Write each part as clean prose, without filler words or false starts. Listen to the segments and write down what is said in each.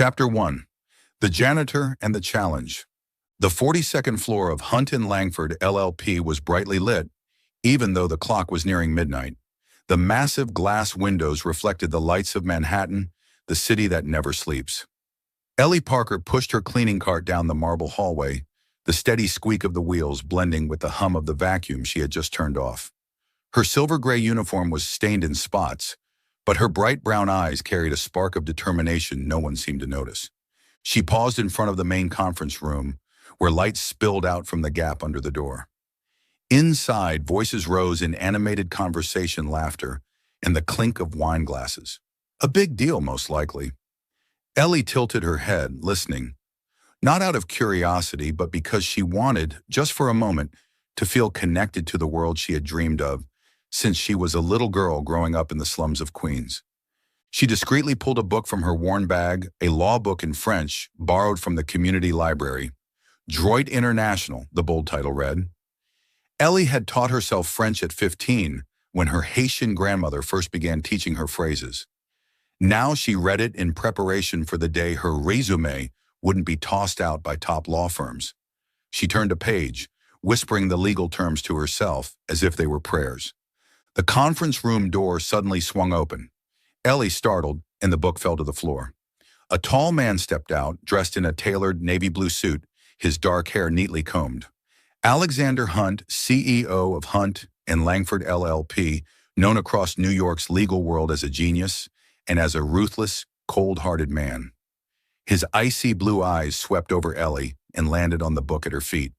Chapter 1. The Janitor and the Challenge. The 42nd floor of Hunt and Langford LLP was brightly lit, even though the clock was nearing midnight. The massive glass windows reflected the lights of Manhattan, the city that never sleeps. Ellie Parker pushed her cleaning cart down the marble hallway, the steady squeak of the wheels blending with the hum of the vacuum she had just turned off. Her silver-gray uniform was stained in spots, but her bright brown eyes carried a spark of determination no one seemed to notice. She paused in front of the main conference room, where lights spilled out from the gap under the door. Inside, voices rose in animated conversation, laughter, and the clink of wine glasses. A big deal, most likely. Ellie tilted her head, listening, not out of curiosity, but because she wanted, just for a moment, to feel connected to the world she had dreamed of since she was a little girl growing up in the slums of Queens. She discreetly pulled a book from her worn bag, a law book in French, borrowed from the community library. Droit International, the bold title read. Ellie had taught herself French at 15 when her Haitian grandmother first began teaching her phrases. Now she read it in preparation for the day her résumé wouldn't be tossed out by top law firms. She turned a page, whispering the legal terms to herself as if they were prayers. The conference room door suddenly swung open. Ellie startled, and the book fell to the floor. A tall man stepped out, dressed in a tailored navy blue suit, his dark hair neatly combed. Alexander Hunt, CEO of Hunt and Langford LLP, known across New York's legal world as a genius and as a ruthless, cold-hearted man. His icy blue eyes swept over Ellie and landed on the book at her feet.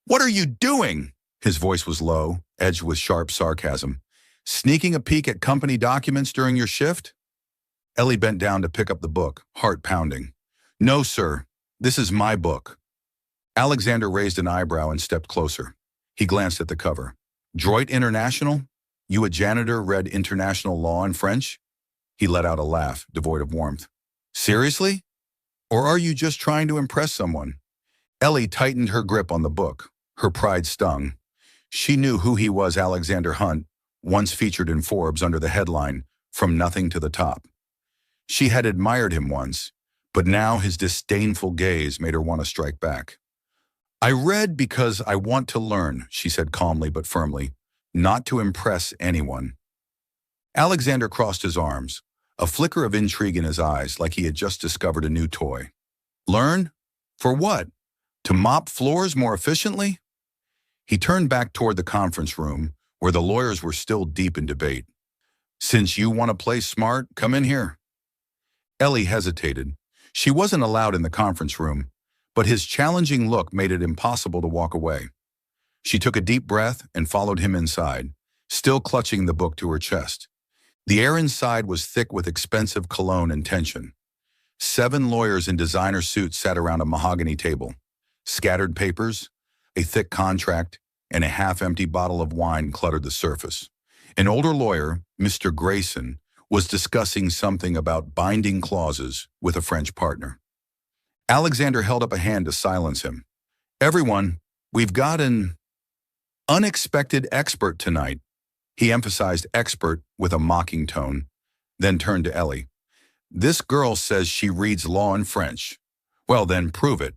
"What are you doing?" His voice was low, edged with sharp sarcasm. "Sneaking a peek at company documents during your shift?" Ellie bent down to pick up the book, heart pounding. "No, sir. This is my book." Alexander raised an eyebrow and stepped closer. He glanced at the cover. "Droit International? You a janitor read international law in French?" He let out a laugh, devoid of warmth. "Seriously? Or are you just trying to impress someone?" Ellie tightened her grip on the book. Her pride stung. She knew who he was, Alexander Hunt, once featured in Forbes under the headline, "From Nothing to the Top." She had admired him once, but now his disdainful gaze made her want to strike back. "I read because I want to learn," she said calmly but firmly, "not to impress anyone." Alexander crossed his arms, a flicker of intrigue in his eyes like he had just discovered a new toy. "Learn? For what? To mop floors more efficiently?" He turned back toward the conference room, where the lawyers were still deep in debate. "Since you want to play smart, come in here." Ellie hesitated. She wasn't allowed in the conference room, but his challenging look made it impossible to walk away. She took a deep breath and followed him inside, still clutching the book to her chest. The air inside was thick with expensive cologne and tension. 7 lawyers in designer suits sat around a mahogany table. Scattered papers, a thick contract, and a half-empty bottle of wine cluttered the surface. An older lawyer, Mr. Grayson, was discussing something about binding clauses with a French partner. Alexander held up a hand to silence him. "Everyone, we've got an unexpected expert tonight." He emphasized expert with a mocking tone, then turned to Ellie. "This girl says she reads law in French. Well then, prove it."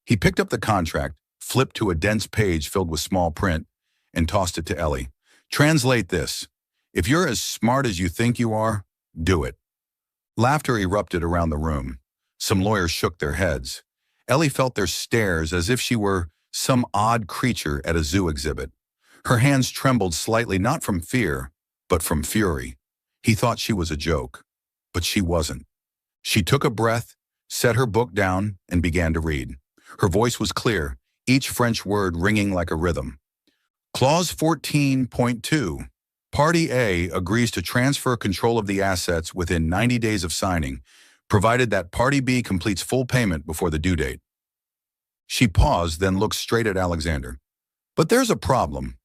He picked up the contract, flipped to a dense page filled with small print, and tossed it to Ellie. "Translate this. If you're as smart as you think you are, do it." Laughter erupted around the room. Some lawyers shook their heads. Ellie felt their stares as if she were some odd creature at a zoo exhibit. Her hands trembled slightly, not from fear, but from fury. He thought she was a joke, but she wasn't. She took a breath, set her book down, and began to read. Her voice was clear, each French word ringing like a rhythm. Clause 14.2. Party A agrees to transfer control of the assets within 90 days of signing, provided that Party B completes full payment before the due date. She paused, then looked straight at Alexander. "But there's a problem."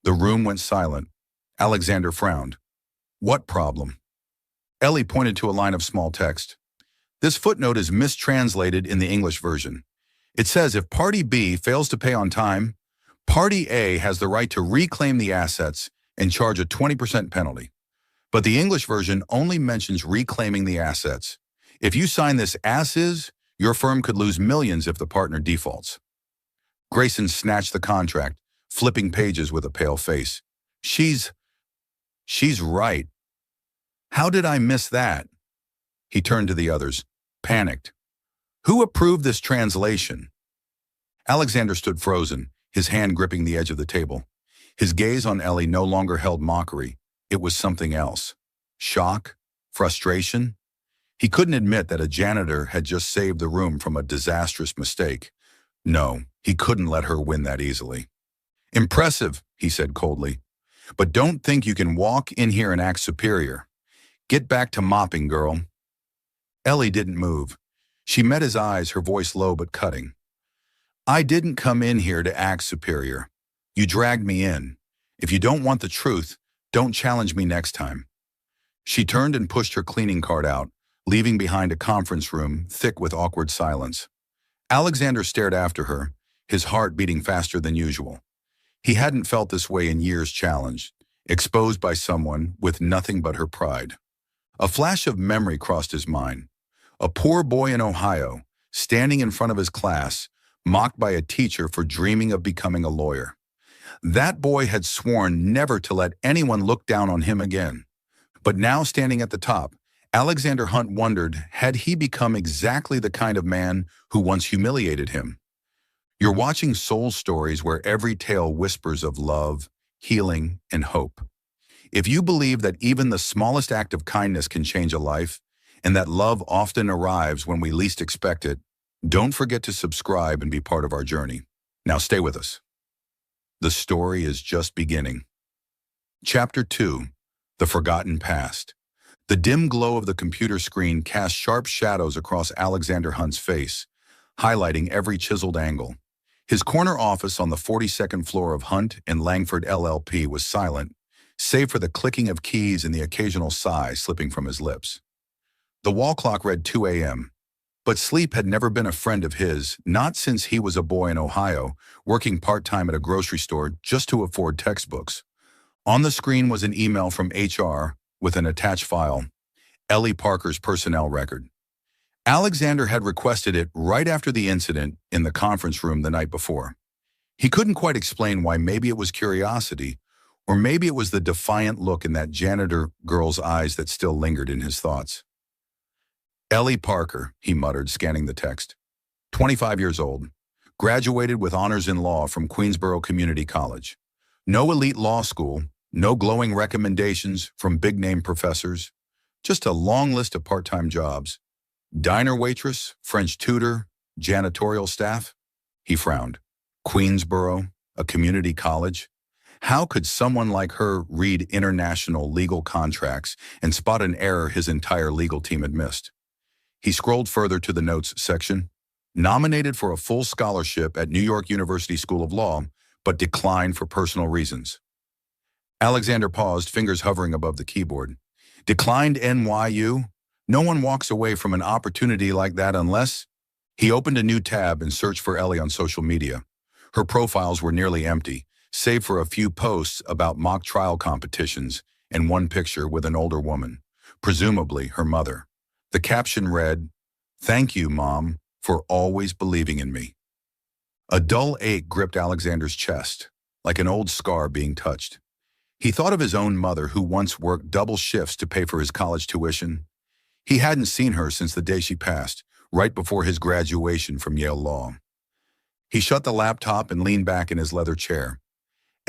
The room went silent. Alexander frowned. "What problem?" Ellie pointed to a line of small text. "This footnote is mistranslated in the English version. It says if Party B fails to pay on time, Party A has the right to reclaim the assets and charge a 20% penalty. But the English version only mentions reclaiming the assets. If you sign this as is, your firm could lose millions if the partner defaults. Grayson snatched the contract, flipping pages with a pale face. She's right. How did I miss that? He turned to the others, panicked. Who approved this translation? Alexander stood frozen, his hand gripping the edge of the table. His gaze on Ellie no longer held mockery. It was something else. Shock? Frustration? He couldn't admit that a janitor had just saved the room from a disastrous mistake. No, he couldn't let her win that easily. Impressive, he said coldly. But don't think you can walk in here and act superior. Get back to mopping, girl. Ellie didn't move. She met his eyes, her voice low but cutting. I didn't come in here to act superior. You dragged me in. If you don't want the truth, don't challenge me next time. She turned and pushed her cleaning cart out, leaving behind a conference room thick with awkward silence. Alexander stared after her, his heart beating faster than usual. He hadn't felt this way in years, challenged, exposed by someone with nothing but her pride. A flash of memory crossed his mind. A poor boy in Ohio, standing in front of his class, mocked by a teacher for dreaming of becoming a lawyer. That boy had sworn never to let anyone look down on him again. But now standing at the top, Alexander Hunt wondered, had he become exactly the kind of man who once humiliated him? You're watching Soul Stories, where every tale whispers of love, healing, and hope. If you believe that even the smallest act of kindness can change a life, and that love often arrives when we least expect it, don't forget to subscribe and be part of our journey. Now stay with us. The story is just beginning. Chapter 2. The Forgotten Past. The dim glow of the computer screen cast sharp shadows across Alexander Hunt's face, highlighting every chiseled angle. His corner office on the 42nd floor of Hunt and Langford LLP was silent, save for the clicking of keys and the occasional sigh slipping from his lips. The wall clock read 2 a.m., but sleep had never been a friend of his, not since he was a boy in Ohio, working part-time at a grocery store just to afford textbooks. On the screen was an email from HR with an attached file, Ellie Parker's personnel record. Alexander had requested it right after the incident in the conference room the night before. He couldn't quite explain why. Maybe it was curiosity, or maybe it was the defiant look in that janitor girl's eyes that still lingered in his thoughts. Ellie Parker, he muttered, scanning the text. 25 years old, graduated with honors in law from Queensborough Community College. No elite law school, no glowing recommendations from big-name professors, just a long list of part-time jobs. Diner waitress, French tutor, janitorial staff. He frowned. Queensborough, a community college. How could someone like her read international legal contracts and spot an error his entire legal team had missed? He scrolled further to the notes section. Nominated for a full scholarship at New York University School of Law, but declined for personal reasons. Alexander paused, fingers hovering above the keyboard. Declined NYU? No one walks away from an opportunity like that unless... He opened a new tab and searched for Ellie on social media. Her profiles were nearly empty, save for a few posts about mock trial competitions and one picture with an older woman, presumably her mother. The caption read, "Thank you, Mom, for always believing in me." A dull ache gripped Alexander's chest, like an old scar being touched. He thought of his own mother, who once worked double shifts to pay for his college tuition. He hadn't seen her since the day she passed, right before his graduation from Yale Law. He shut the laptop and leaned back in his leather chair.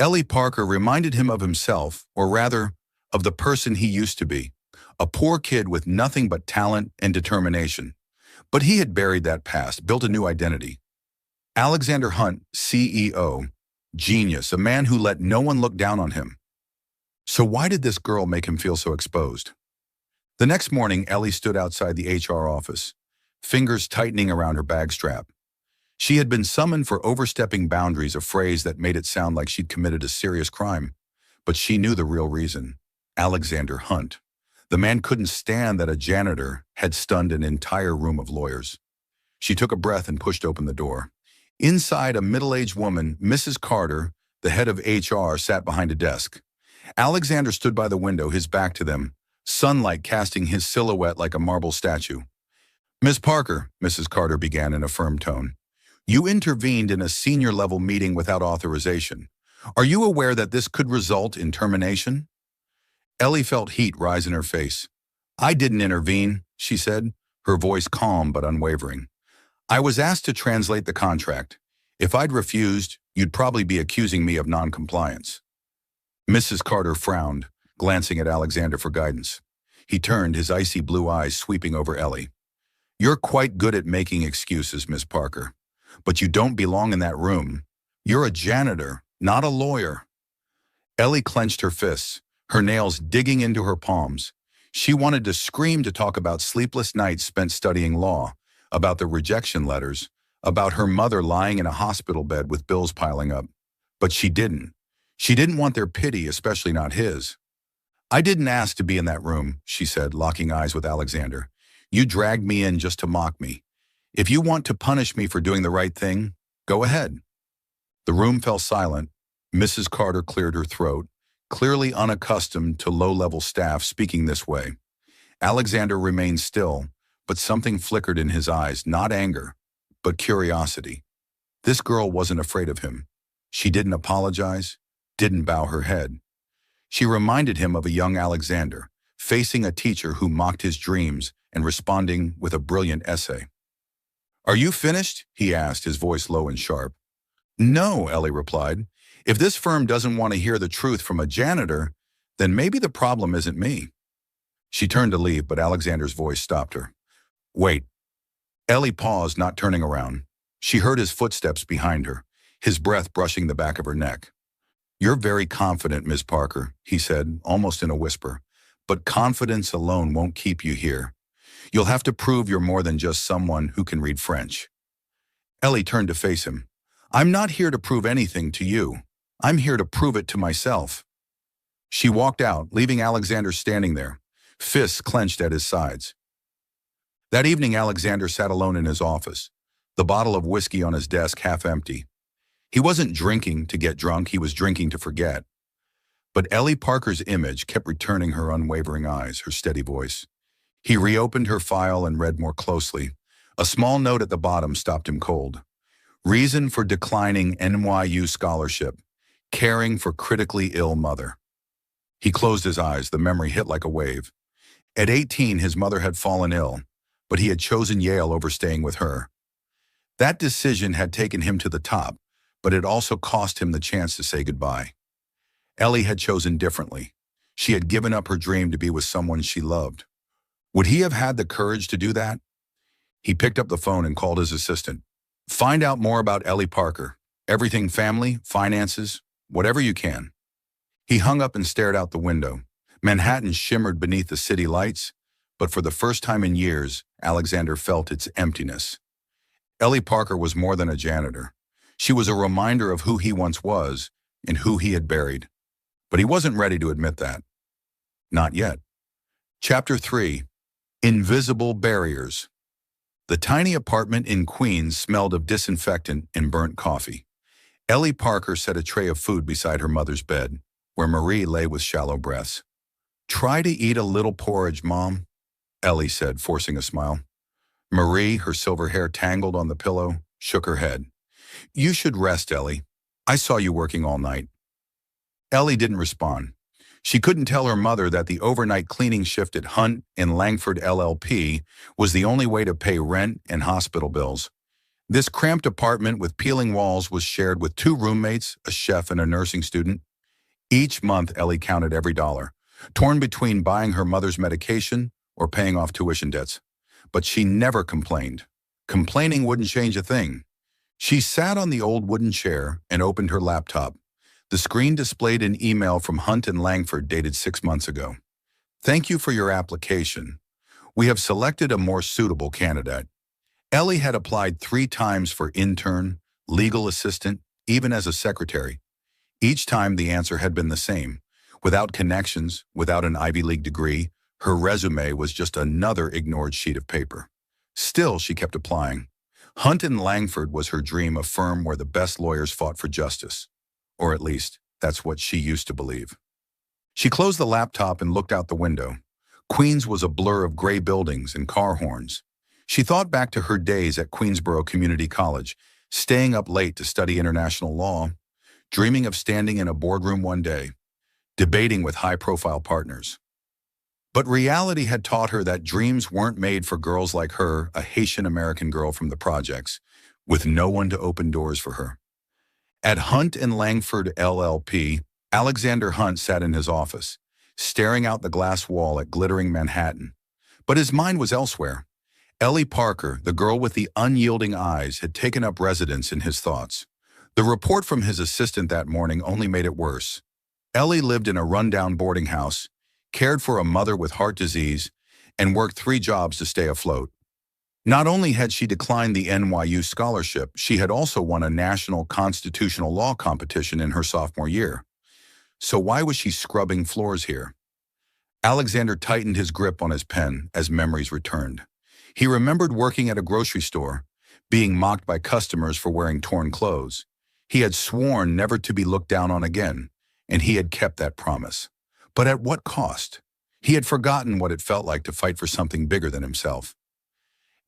Ellie Parker reminded him of himself, or rather, of the person he used to be. A poor kid with nothing but talent and determination. But he had buried that past, built a new identity. Alexander Hunt, CEO, genius, a man who let no one look down on him. So why did this girl make him feel so exposed? The next morning, Ellie stood outside the HR office, fingers tightening around her bag strap. She had been summoned for overstepping boundaries, a phrase that made it sound like she'd committed a serious crime. But she knew the real reason. Alexander Hunt. The man couldn't stand that a janitor had stunned an entire room of lawyers. She took a breath and pushed open the door. Inside, a middle-aged woman, Mrs. Carter, the head of HR, sat behind a desk. Alexander stood by the window, his back to them, sunlight casting his silhouette like a marble statue. Miss Parker, Mrs. Carter began in a firm tone, you intervened in a senior-level meeting without authorization. Are you aware that this could result in termination? Ellie felt heat rise in her face. I didn't intervene, she said, her voice calm but unwavering. I was asked to translate the contract. If I'd refused, you'd probably be accusing me of noncompliance. Mrs. Carter frowned, glancing at Alexander for guidance. He turned, his icy blue eyes sweeping over Ellie. You're quite good at making excuses, Miss Parker. But you don't belong in that room. You're a janitor, not a lawyer. Ellie clenched her fists, her nails digging into her palms. She wanted to scream to talk about sleepless nights spent studying law, about the rejection letters, about her mother lying in a hospital bed with bills piling up. But she didn't. She didn't want their pity, especially not his. I didn't ask to be in that room, she said, locking eyes with Alexander. You dragged me in just to mock me. If you want to punish me for doing the right thing, go ahead. The room fell silent. Mrs. Carter cleared her throat, clearly unaccustomed to low-level staff speaking this way. Alexander remained still, but something flickered in his eyes, not anger, but curiosity. This girl wasn't afraid of him. She didn't apologize, didn't bow her head. She reminded him of a young Alexander, facing a teacher who mocked his dreams and responding with a brilliant essay. Are you finished? He asked, his voice low and sharp. No, Ellie replied. If this firm doesn't want to hear the truth from a janitor, then maybe the problem isn't me. She turned to leave, but Alexander's voice stopped her. Wait. Ellie paused, not turning around. She heard his footsteps behind her, his breath brushing the back of her neck. You're very confident, Miss Parker, he said, almost in a whisper. But confidence alone won't keep you here. You'll have to prove you're more than just someone who can read French. Ellie turned to face him. I'm not here to prove anything to you. I'm here to prove it to myself. She walked out, leaving Alexander standing there, fists clenched at his sides. That evening, Alexander sat alone in his office, the bottle of whiskey on his desk half empty. He wasn't drinking to get drunk, he was drinking to forget. But Ellie Parker's image kept returning her unwavering eyes, her steady voice. He reopened her file and read more closely. A small note at the bottom stopped him cold. Reason for declining NYU scholarship. Caring for critically ill mother. He closed his eyes, the memory hit like a wave. At 18, his mother had fallen ill, but he had chosen Yale over staying with her. That decision had taken him to the top, but it also cost him the chance to say goodbye. Ellie had chosen differently. She had given up her dream to be with someone she loved. Would he have had the courage to do that? He picked up the phone and called his assistant. Find out more about Ellie Parker. Everything family, finances, whatever you can. He hung up and stared out the window. Manhattan shimmered beneath the city lights, but for the first time in years, Alexander felt its emptiness. Ellie Parker was more than a janitor. She was a reminder of who he once was and who he had buried. But he wasn't ready to admit that. Not yet. Chapter 3. Invisible Barriers. The tiny apartment in Queens smelled of disinfectant and burnt coffee. Ellie Parker set a tray of food beside her mother's bed, where Marie lay with shallow breaths. Try to eat a little porridge, Mom, Ellie said, forcing a smile. Marie, her silver hair tangled on the pillow, shook her head. You should rest, Ellie. I saw you working all night. Ellie didn't respond. She couldn't tell her mother that the overnight cleaning shift at Hunt and Langford LLP was the only way to pay rent and hospital bills. This cramped apartment with peeling walls was shared with 2 roommates, a chef and a nursing student. Each month, Ellie counted every dollar, torn between buying her mother's medication or paying off tuition debts. But she never complained. Complaining wouldn't change a thing. She sat on the old wooden chair and opened her laptop. The screen displayed an email from Hunt and Langford dated 6 months ago. Thank you for your application. We have selected a more suitable candidate. Ellie had applied 3 times for intern, legal assistant, even as a secretary. Each time the answer had been the same. Without connections, without an Ivy League degree, her resume was just another ignored sheet of paper. Still, she kept applying. Hunt and Langford was her dream, a firm where the best lawyers fought for justice. Or at least, that's what she used to believe. She closed the laptop and looked out the window. Queens was a blur of gray buildings and car horns. She thought back to her days at Queensborough Community College, staying up late to study international law, dreaming of standing in a boardroom one day, debating with high-profile partners. But reality had taught her that dreams weren't made for girls like her, a Haitian-American girl from the projects, with no one to open doors for her. At Hunt and Langford LLP, Alexander Hunt sat in his office, staring out the glass wall at glittering Manhattan. But his mind was elsewhere. Ellie Parker, the girl with the unyielding eyes, had taken up residence in his thoughts. The report from his assistant that morning only made it worse. Ellie lived in a rundown boarding house, cared for a mother with heart disease, and worked 3 jobs to stay afloat. Not only had she declined the NYU scholarship, she had also won a national constitutional law competition in her sophomore year. So why was she scrubbing floors here? Alexander tightened his grip on his pen as memories returned. He remembered working at a grocery store, being mocked by customers for wearing torn clothes. He had sworn never to be looked down on again, and he had kept that promise. But at what cost? He had forgotten what it felt like to fight for something bigger than himself.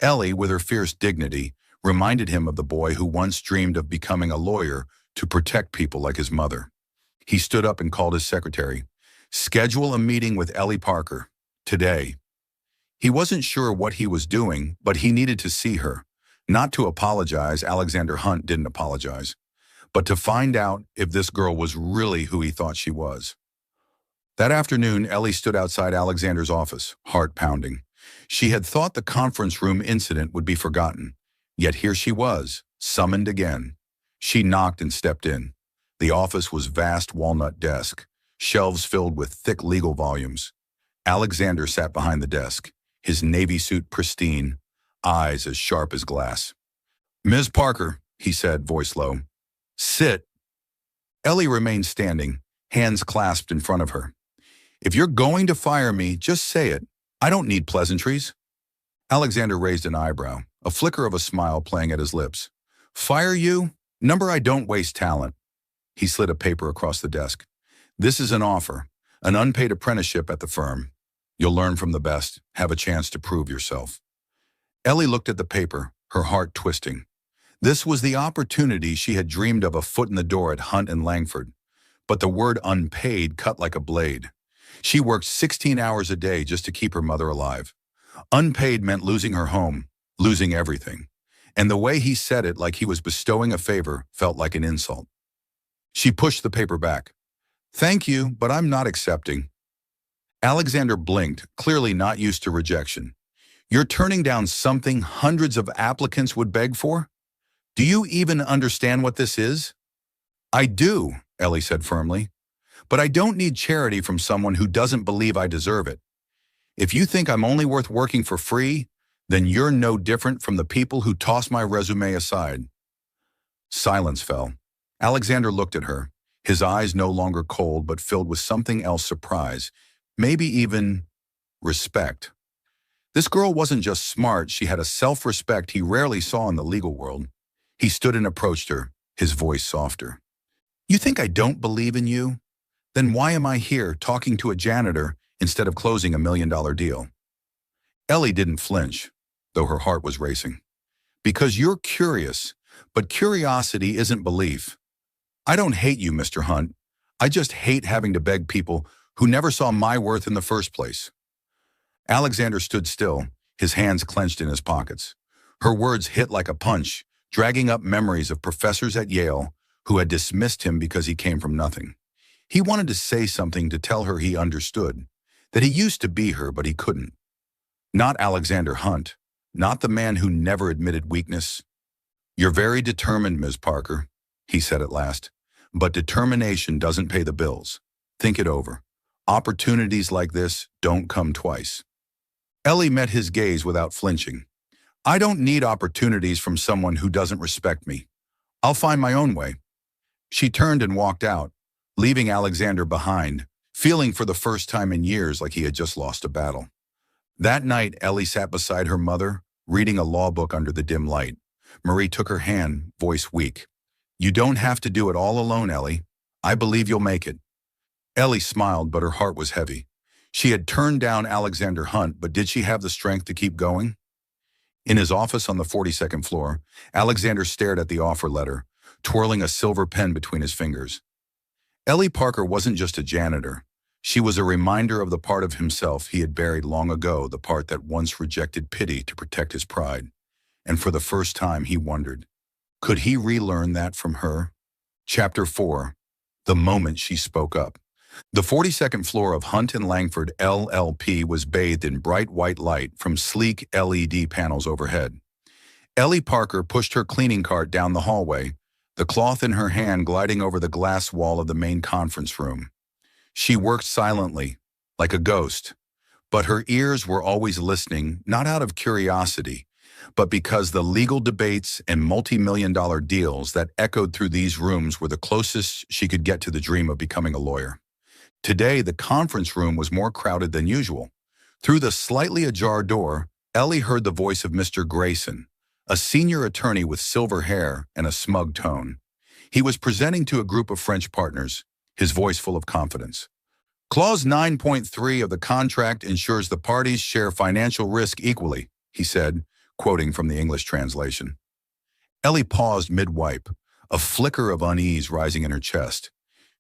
Ellie, with her fierce dignity, reminded him of the boy who once dreamed of becoming a lawyer to protect people like his mother. He stood up and called his secretary. Schedule a meeting with Ellie Parker, today. He wasn't sure what he was doing, but he needed to see her. Not to apologize, Alexander Hunt didn't apologize, but to find out if this girl was really who he thought she was. That afternoon, Ellie stood outside Alexander's office, heart pounding. She had thought the conference room incident would be forgotten, yet here she was, summoned again. She knocked and stepped in. The office was vast walnut desk, shelves filled with thick legal volumes. Alexander sat behind the desk, his navy suit pristine, eyes as sharp as glass. Ms. Parker, he said, voice low. Sit. Ellie remained standing, hands clasped in front of her. If you're going to fire me, just say it. I don't need pleasantries. Alexander raised an eyebrow, a flicker of a smile playing at his lips. Fire you? Number, I don't waste talent. He slid a paper across the desk. This is an offer, an unpaid apprenticeship at the firm. You'll learn from the best, have a chance to prove yourself. Ellie looked at the paper, her heart twisting. This was the opportunity she had dreamed of, a foot in the door at Hunt and Langford. But the word unpaid cut like a blade. She worked 16 hours a day just to keep her mother alive. Unpaid meant losing her home, losing everything. And the way he said it, like he was bestowing a favor, felt like an insult. She pushed the paper back. Thank you, but I'm not accepting. Alexander blinked, clearly not used to rejection. You're turning down something hundreds of applicants would beg for? Do you even understand what this is? I do, Ellie said firmly. But I don't need charity from someone who doesn't believe I deserve it. If you think I'm only worth working for free, then you're no different from the people who toss my resume aside. Silence fell. Alexander looked at her, his eyes no longer cold but filled with something else, surprise, maybe even respect. This girl wasn't just smart, she had a self-respect he rarely saw in the legal world. He stood and approached her, his voice softer. You think I don't believe in you? Then why am I here talking to a janitor instead of closing $1 million deal? Ellie didn't flinch, though her heart was racing. Because you're curious, but curiosity isn't belief. I don't hate you, Mr. Hunt. I just hate having to beg people who never saw my worth in the first place. Alexander stood still, his hands clenched in his pockets. Her words hit like a punch, dragging up memories of professors at Yale who had dismissed him because he came from nothing. He wanted to say something to tell her he understood, that he used to be her, but he couldn't. Not Alexander Hunt, not the man who never admitted weakness. You're very determined, Ms. Parker, he said at last, but determination doesn't pay the bills. Think it over. Opportunities like this don't come twice. Ellie met his gaze without flinching. I don't need opportunities from someone who doesn't respect me. I'll find my own way. She turned and walked out, leaving Alexander behind, feeling for the first time in years like he had just lost a battle. That night, Ellie sat beside her mother, reading a law book under the dim light. Marie took her hand, voice weak. You don't have to do it all alone, Ellie. I believe you'll make it. Ellie smiled, but her heart was heavy. She had turned down Alexander Hunt, but did she have the strength to keep going? In his office on the 42nd floor, Alexander stared at the offer letter, twirling a silver pen between his fingers. Ellie Parker wasn't just a janitor. She was a reminder of the part of himself he had buried long ago, the part that once rejected pity to protect his pride. And for the first time, he wondered, could he relearn that from her? Chapter 4. The moment she spoke up. The 42nd floor of Hunt and Langford LLP was bathed in bright white light from sleek LED panels overhead. Ellie Parker pushed her cleaning cart down the hallway, the cloth in her hand gliding over the glass wall of the main conference room. She worked silently, like a ghost, but her ears were always listening, not out of curiosity, but because the legal debates and multi-million-dollar deals that echoed through these rooms were the closest she could get to the dream of becoming a lawyer. Today, the conference room was more crowded than usual. Through the slightly ajar door, Ellie heard the voice of Mr. Grayson, a senior attorney with silver hair and a smug tone. He was presenting to a group of French partners, his voice full of confidence. Clause 9.3 of the contract ensures the parties share financial risk equally, he said, quoting from the English translation. Ellie paused mid-wipe, a flicker of unease rising in her chest.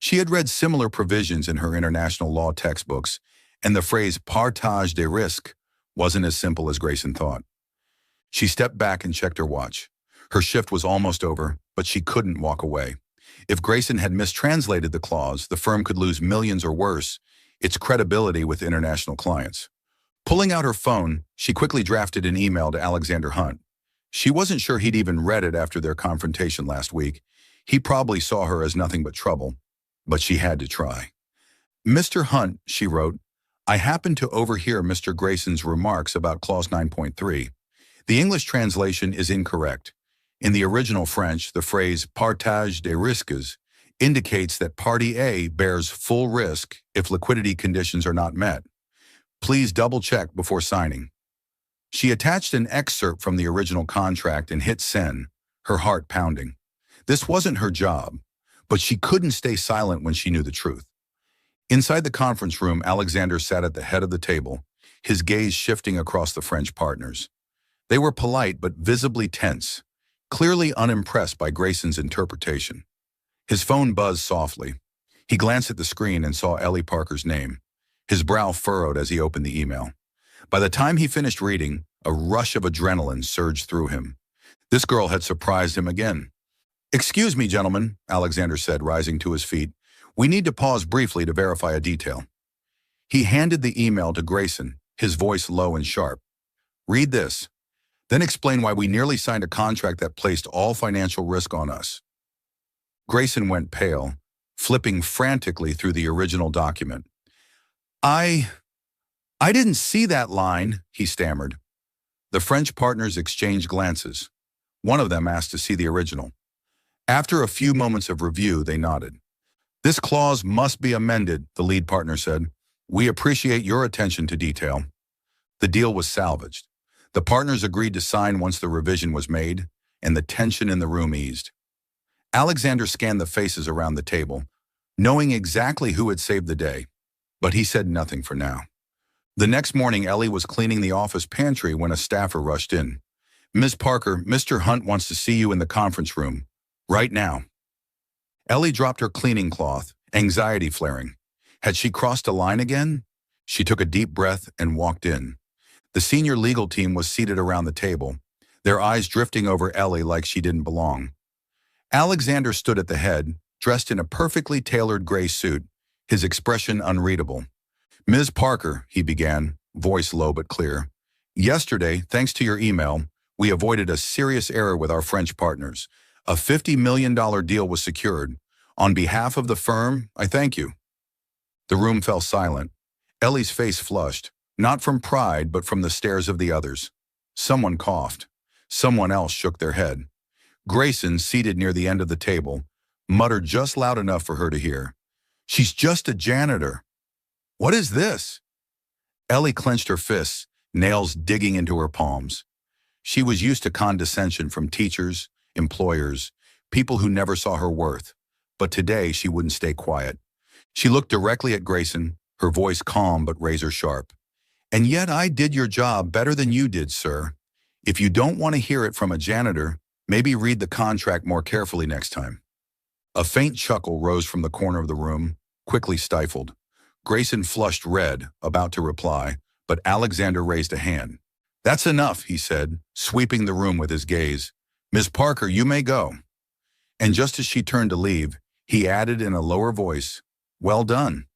She had read similar provisions in her international law textbooks, and the phrase partage des risques wasn't as simple as Grayson thought. She stepped back and checked her watch. Her shift was almost over, but she couldn't walk away. If Grayson had mistranslated the clause, the firm could lose millions or worse, its credibility with international clients. Pulling out her phone, she quickly drafted an email to Alexander Hunt. She wasn't sure he'd even read it after their confrontation last week. He probably saw her as nothing but trouble, but she had to try. Mr. Hunt, she wrote, I happened to overhear Mr. Grayson's remarks about Clause 9.3. The English translation is incorrect. In the original French, the phrase partage des risques indicates that Party A bears full risk if liquidity conditions are not met. Please double-check before signing. She attached an excerpt from the original contract and hit send, her heart pounding. This wasn't her job, but she couldn't stay silent when she knew the truth. Inside the conference room, Alexander sat at the head of the table, his gaze shifting across the French partners. They were polite but visibly tense, clearly unimpressed by Grayson's interpretation. His phone buzzed softly. He glanced at the screen and saw Ellie Parker's name. His brow furrowed as he opened the email. By the time he finished reading, a rush of adrenaline surged through him. This girl had surprised him again. Excuse me, gentlemen, Alexander said, rising to his feet. We need to pause briefly to verify a detail. He handed the email to Grayson, his voice low and sharp. Read this, then explain why we nearly signed a contract that placed all financial risk on us. Grayson went pale, flipping frantically through the original document. I didn't see that line, he stammered. The French partners exchanged glances. One of them asked to see the original. After a few moments of review, they nodded. This clause must be amended, the lead partner said. We appreciate your attention to detail. The deal was salvaged. The partners agreed to sign once the revision was made, and the tension in the room eased. Alexander scanned the faces around the table, knowing exactly who had saved the day, but he said nothing for now. The next morning, Ellie was cleaning the office pantry when a staffer rushed in. Ms. Parker, Mr. Hunt wants to see you in the conference room, right now. Ellie dropped her cleaning cloth, anxiety flaring. Had she crossed a line again? She took a deep breath and walked in. The senior legal team was seated around the table, their eyes drifting over Ellie like she didn't belong. Alexander stood at the head, dressed in a perfectly tailored gray suit, his expression unreadable. Ms. Parker, he began, voice low but clear. Yesterday, thanks to your email, we avoided a serious error with our French partners. A $50 million deal was secured. On behalf of the firm, I thank you. The room fell silent. Ellie's face flushed, not from pride but from the stares of the others. Someone coughed. Someone else shook their head. Grayson, seated near the end of the table, muttered just loud enough for her to hear. She's just a janitor. What is this? Ellie clenched her fists, nails digging into her palms. She was used to condescension from teachers, employers, people who never saw her worth. But today she wouldn't stay quiet. She looked directly at Grayson, her voice calm but razor sharp. And yet I did your job better than you did, sir. If you don't want to hear it from a janitor, maybe read the contract more carefully next time. A faint chuckle rose from the corner of the room, quickly stifled. Grayson flushed red, about to reply, but Alexander raised a hand. "That's enough," he said, sweeping the room with his gaze. "Miss Parker, you may go." And just as she turned to leave, he added in a lower voice, "Well done."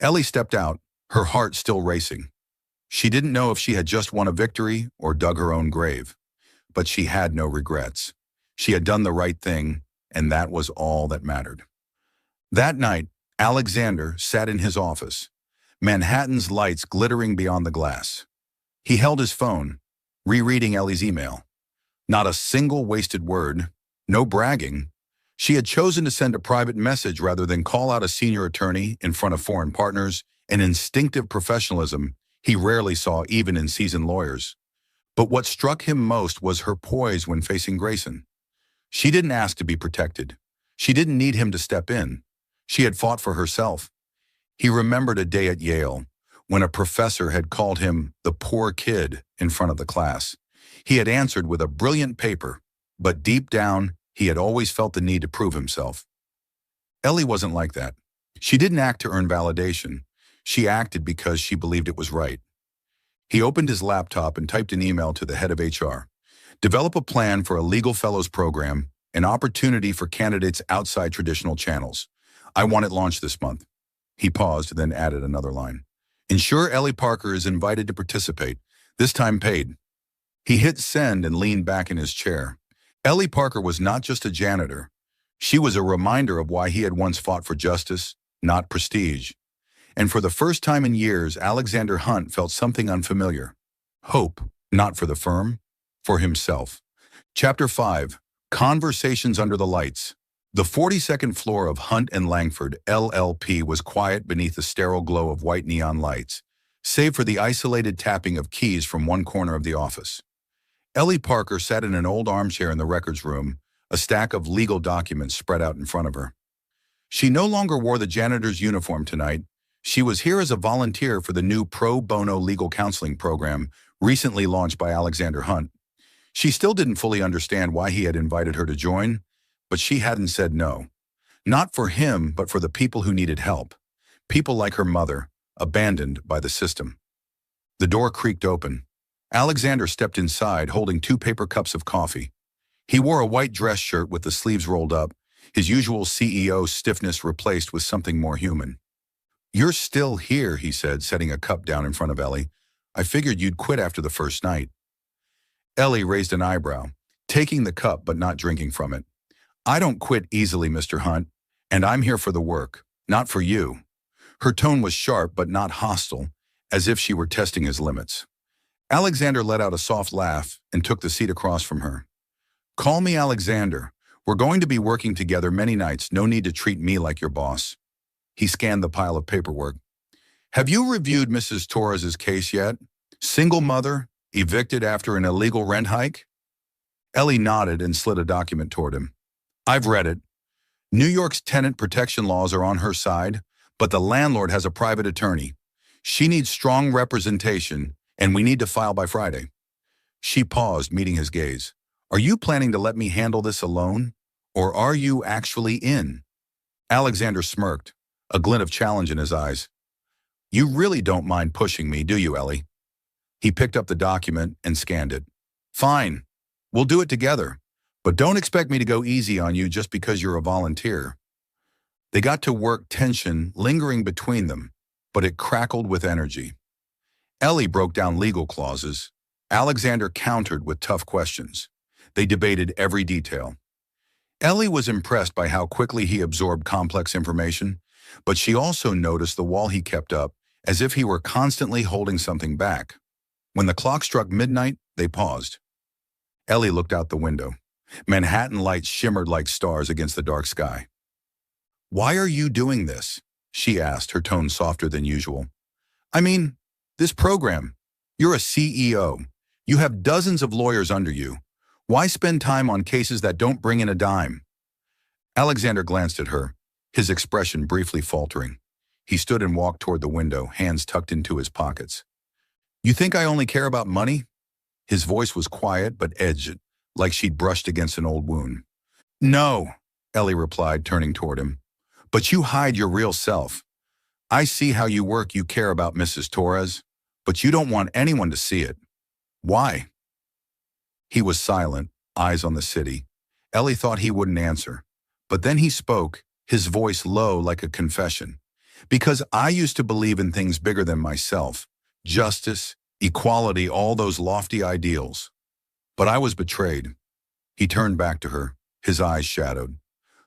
Ellie stepped out, her heart still racing. She didn't know if she had just won a victory or dug her own grave, but she had no regrets. She had done the right thing, and that was all that mattered. That night, Alexander sat in his office, Manhattan's lights glittering beyond the glass. He held his phone, rereading Ellie's email. Not a single wasted word, no bragging. She had chosen to send a private message rather than call out a senior attorney in front of foreign partners, an instinctive professionalism he rarely saw even in seasoned lawyers. But what struck him most was her poise when facing Grayson. She didn't ask to be protected. She didn't need him to step in. She had fought for herself. He remembered a day at Yale when a professor had called him the poor kid in front of the class. He had answered with a brilliant paper, but deep down, he had always felt the need to prove himself. Ellie wasn't like that. She didn't act to earn validation. She acted because she believed it was right. He opened his laptop and typed an email to the head of HR. "Develop a plan for a legal fellows program, an opportunity for candidates outside traditional channels. I want it launched this month." He paused, then added another line. "Ensure Ellie Parker is invited to participate, this time paid." He hit send and leaned back in his chair. Ellie Parker was not just a janitor. She was a reminder of why he had once fought for justice, not prestige. And for the first time in years, Alexander Hunt felt something unfamiliar. Hope, not for the firm, for himself. Chapter 5, Conversations Under the Lights. The 42nd floor of Hunt and Langford, LLP, was quiet beneath the sterile glow of white neon lights, save for the isolated tapping of keys from one corner of the office. Ellie Parker sat in an old armchair in the records room, a stack of legal documents spread out in front of her. She no longer wore the janitor's uniform tonight. She was here as a volunteer for the new pro bono legal counseling program recently launched by Alexander Hunt. She still didn't fully understand why he had invited her to join, but she hadn't said no. Not for him, but for the people who needed help. People like her mother, abandoned by the system. The door creaked open. Alexander stepped inside, holding 2 paper cups of coffee. He wore a white dress shirt with the sleeves rolled up, his usual CEO stiffness replaced with something more human. "You're still here," he said, setting a cup down in front of Ellie. "I figured you'd quit after the first night." Ellie raised an eyebrow, taking the cup but not drinking from it. "I don't quit easily, Mr. Hunt, and I'm here for the work, not for you." Her tone was sharp but not hostile, as if she were testing his limits. Alexander let out a soft laugh and took the seat across from her. "Call me Alexander. We're going to be working together many nights. No need to treat me like your boss." He scanned the pile of paperwork. "Have you reviewed Mrs. Torres's case yet? Single mother, evicted after an illegal rent hike?" Ellie nodded and slid a document toward him. "I've read it. New York's tenant protection laws are on her side, but the landlord has a private attorney. She needs strong representation, and we need to file by Friday." She paused, meeting his gaze. "Are you planning to let me handle this alone, or are you actually in?" Alexander smirked, a glint of challenge in his eyes. "You really don't mind pushing me, do you, Ellie?" He picked up the document and scanned it. "Fine. We'll do it together. But don't expect me to go easy on you just because you're a volunteer." They got to work, tension lingering between them, but it crackled with energy. Ellie broke down legal clauses. Alexander countered with tough questions. They debated every detail. Ellie was impressed by how quickly he absorbed complex information, but she also noticed the wall he kept up, as if he were constantly holding something back. When the clock struck midnight, they paused. Ellie looked out the window. Manhattan lights shimmered like stars against the dark sky. "Why are you doing this?" she asked, her tone softer than usual. "I mean, this program. You're a CEO. You have dozens of lawyers under you. Why spend time on cases that don't bring in a dime?" Alexander glanced at her, his expression briefly faltering. He stood and walked toward the window, hands tucked into his pockets. "You think I only care about money?" His voice was quiet but edged, like she'd brushed against an old wound. No, Ellie replied, turning toward him. But you hide your real self. I see how you work. You care about Mrs. Torres, but you don't want anyone to see it. Why? He was silent, eyes on the city. Ellie thought he wouldn't answer. But then he spoke, his voice low like a confession. Because I used to believe in things bigger than myself. Justice, equality, all those lofty ideals. But I was betrayed. He turned back to her, his eyes shadowed.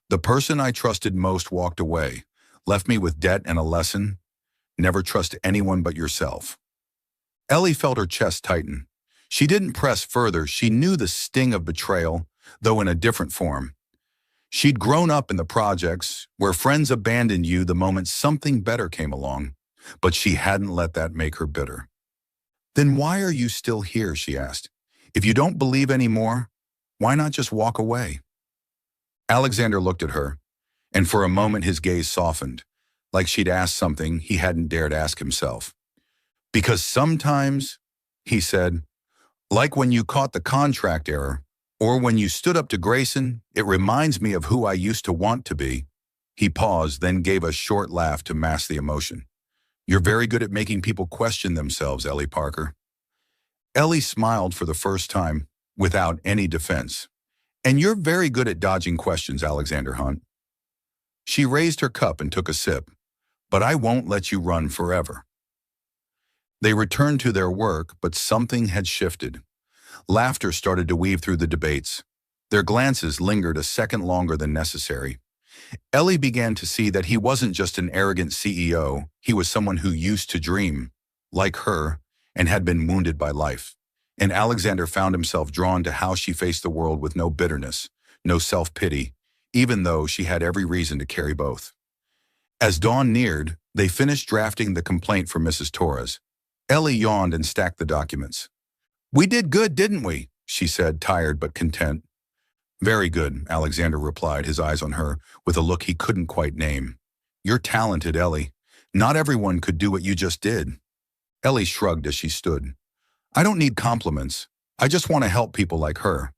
The person I trusted most walked away, left me with debt and a lesson. Never trust anyone but yourself. Ellie felt her chest tighten. She didn't press further. She knew the sting of betrayal, though in a different form. She'd grown up in the projects, where friends abandoned you the moment something better came along, but she hadn't let that make her bitter. Then why are you still here, she asked. If you don't believe anymore, why not just walk away? Alexander looked at her, and for a moment his gaze softened, like she'd asked something he hadn't dared ask himself. Because sometimes, he said, like when you caught the contract error, or when you stood up to Grayson, it reminds me of who I used to want to be. He paused, then gave a short laugh to mask the emotion. You're very good at making people question themselves, Ellie Parker. Ellie smiled for the first time, without any defense. And you're very good at dodging questions, Alexander Hunt. She raised her cup and took a sip. But I won't let you run forever. They returned to their work, but something had shifted. Laughter started to weave through the debates. Their glances lingered a second longer than necessary. Ellie began to see that he wasn't just an arrogant CEO, he was someone who used to dream, like her, and had been wounded by life. And Alexander found himself drawn to how she faced the world with no bitterness, no self-pity, even though she had every reason to carry both. As dawn neared, they finished drafting the complaint for Mrs. Torres. Ellie yawned and stacked the documents. We did good, didn't we? She said, tired but content. Very good, Alexander replied, his eyes on her, with a look he couldn't quite name. You're talented, Ellie. Not everyone could do what you just did. Ellie shrugged as she stood. I don't need compliments. I just want to help people like her.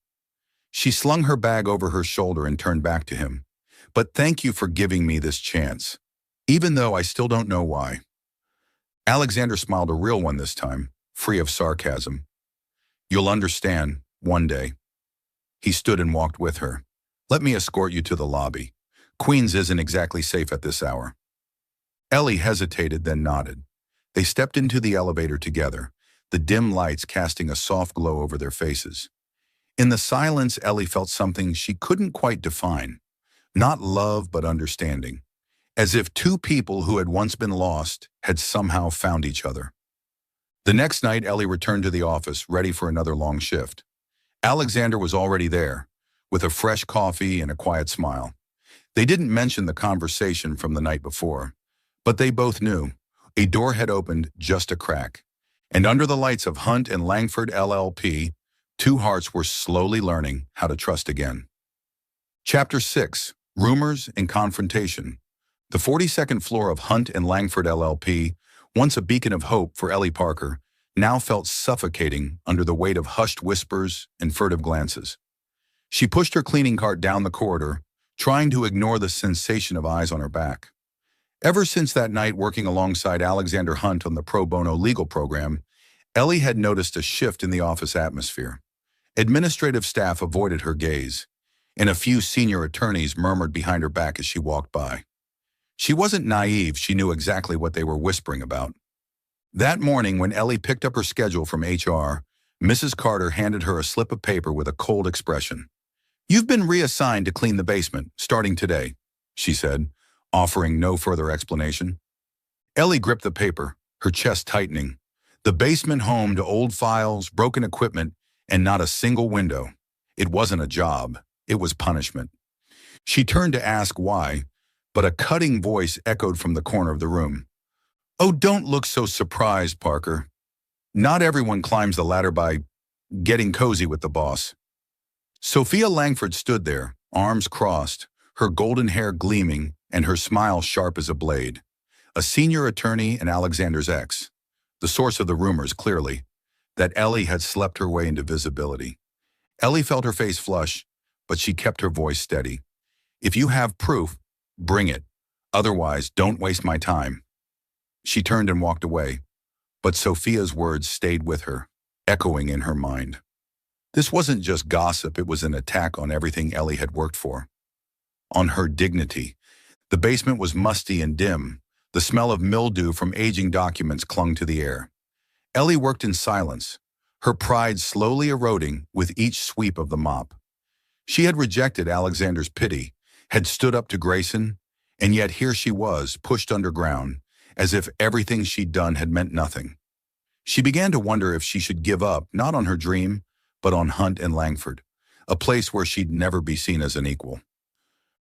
She slung her bag over her shoulder and turned back to him. But thank you for giving me this chance, even though I still don't know why. Alexander smiled, a real one this time, free of sarcasm. You'll understand, one day. He stood and walked with her. Let me escort you to the lobby. Queens isn't exactly safe at this hour. Ellie hesitated, then nodded. They stepped into the elevator together, the dim lights casting a soft glow over their faces. In the silence, Ellie felt something she couldn't quite define. Not love, but understanding. As if two people who had once been lost had somehow found each other. The next night, Ellie returned to the office, ready for another long shift. Alexander was already there, with a fresh coffee and a quiet smile. They didn't mention the conversation from the night before, but they both knew. A door had opened just a crack, and under the lights of Hunt and Langford LLP, two hearts were slowly learning how to trust again. Chapter 6. Rumors and Confrontation. The 42nd floor of Hunt and Langford LLP, once a beacon of hope for Ellie Parker, now felt suffocating under the weight of hushed whispers and furtive glances. She pushed her cleaning cart down the corridor, trying to ignore the sensation of eyes on her back. Ever since that night working alongside Alexander Hunt on the pro bono legal program, Ellie had noticed a shift in the office atmosphere. Administrative staff avoided her gaze, and a few senior attorneys murmured behind her back as she walked by. She wasn't naive, she knew exactly what they were whispering about. That morning, when Ellie picked up her schedule from HR, Mrs. Carter handed her a slip of paper with a cold expression. You've been reassigned to clean the basement, starting today, she said, offering no further explanation. Ellie gripped the paper, her chest tightening. The basement home to old files, broken equipment, and not a single window. It wasn't a job, it was punishment. She turned to ask why, but a cutting voice echoed from the corner of the room. Oh, don't look so surprised, Parker. Not everyone climbs the ladder by getting cozy with the boss. Sophia Langford stood there, arms crossed, her golden hair gleaming and her smile sharp as a blade. A senior attorney and Alexander's ex. The source of the rumors, clearly. that Ellie had slept her way into visibility. Ellie felt her face flush, but she kept her voice steady. If you have proof, bring it. Otherwise, don't waste my time. She turned and walked away, but Sophia's words stayed with her, echoing in her mind. This wasn't just gossip, it was an attack on everything Ellie had worked for. On her dignity. The basement was musty and dim. The smell of mildew from aging documents clung to the air. Ellie worked in silence, her pride slowly eroding with each sweep of the mop. She had rejected Alexander's pity, had stood up to Grayson, and yet here she was, pushed underground, as if everything she'd done had meant nothing. She began to wonder if she should give up, not on her dream, but on Hunt and Langford, a place where she'd never be seen as an equal.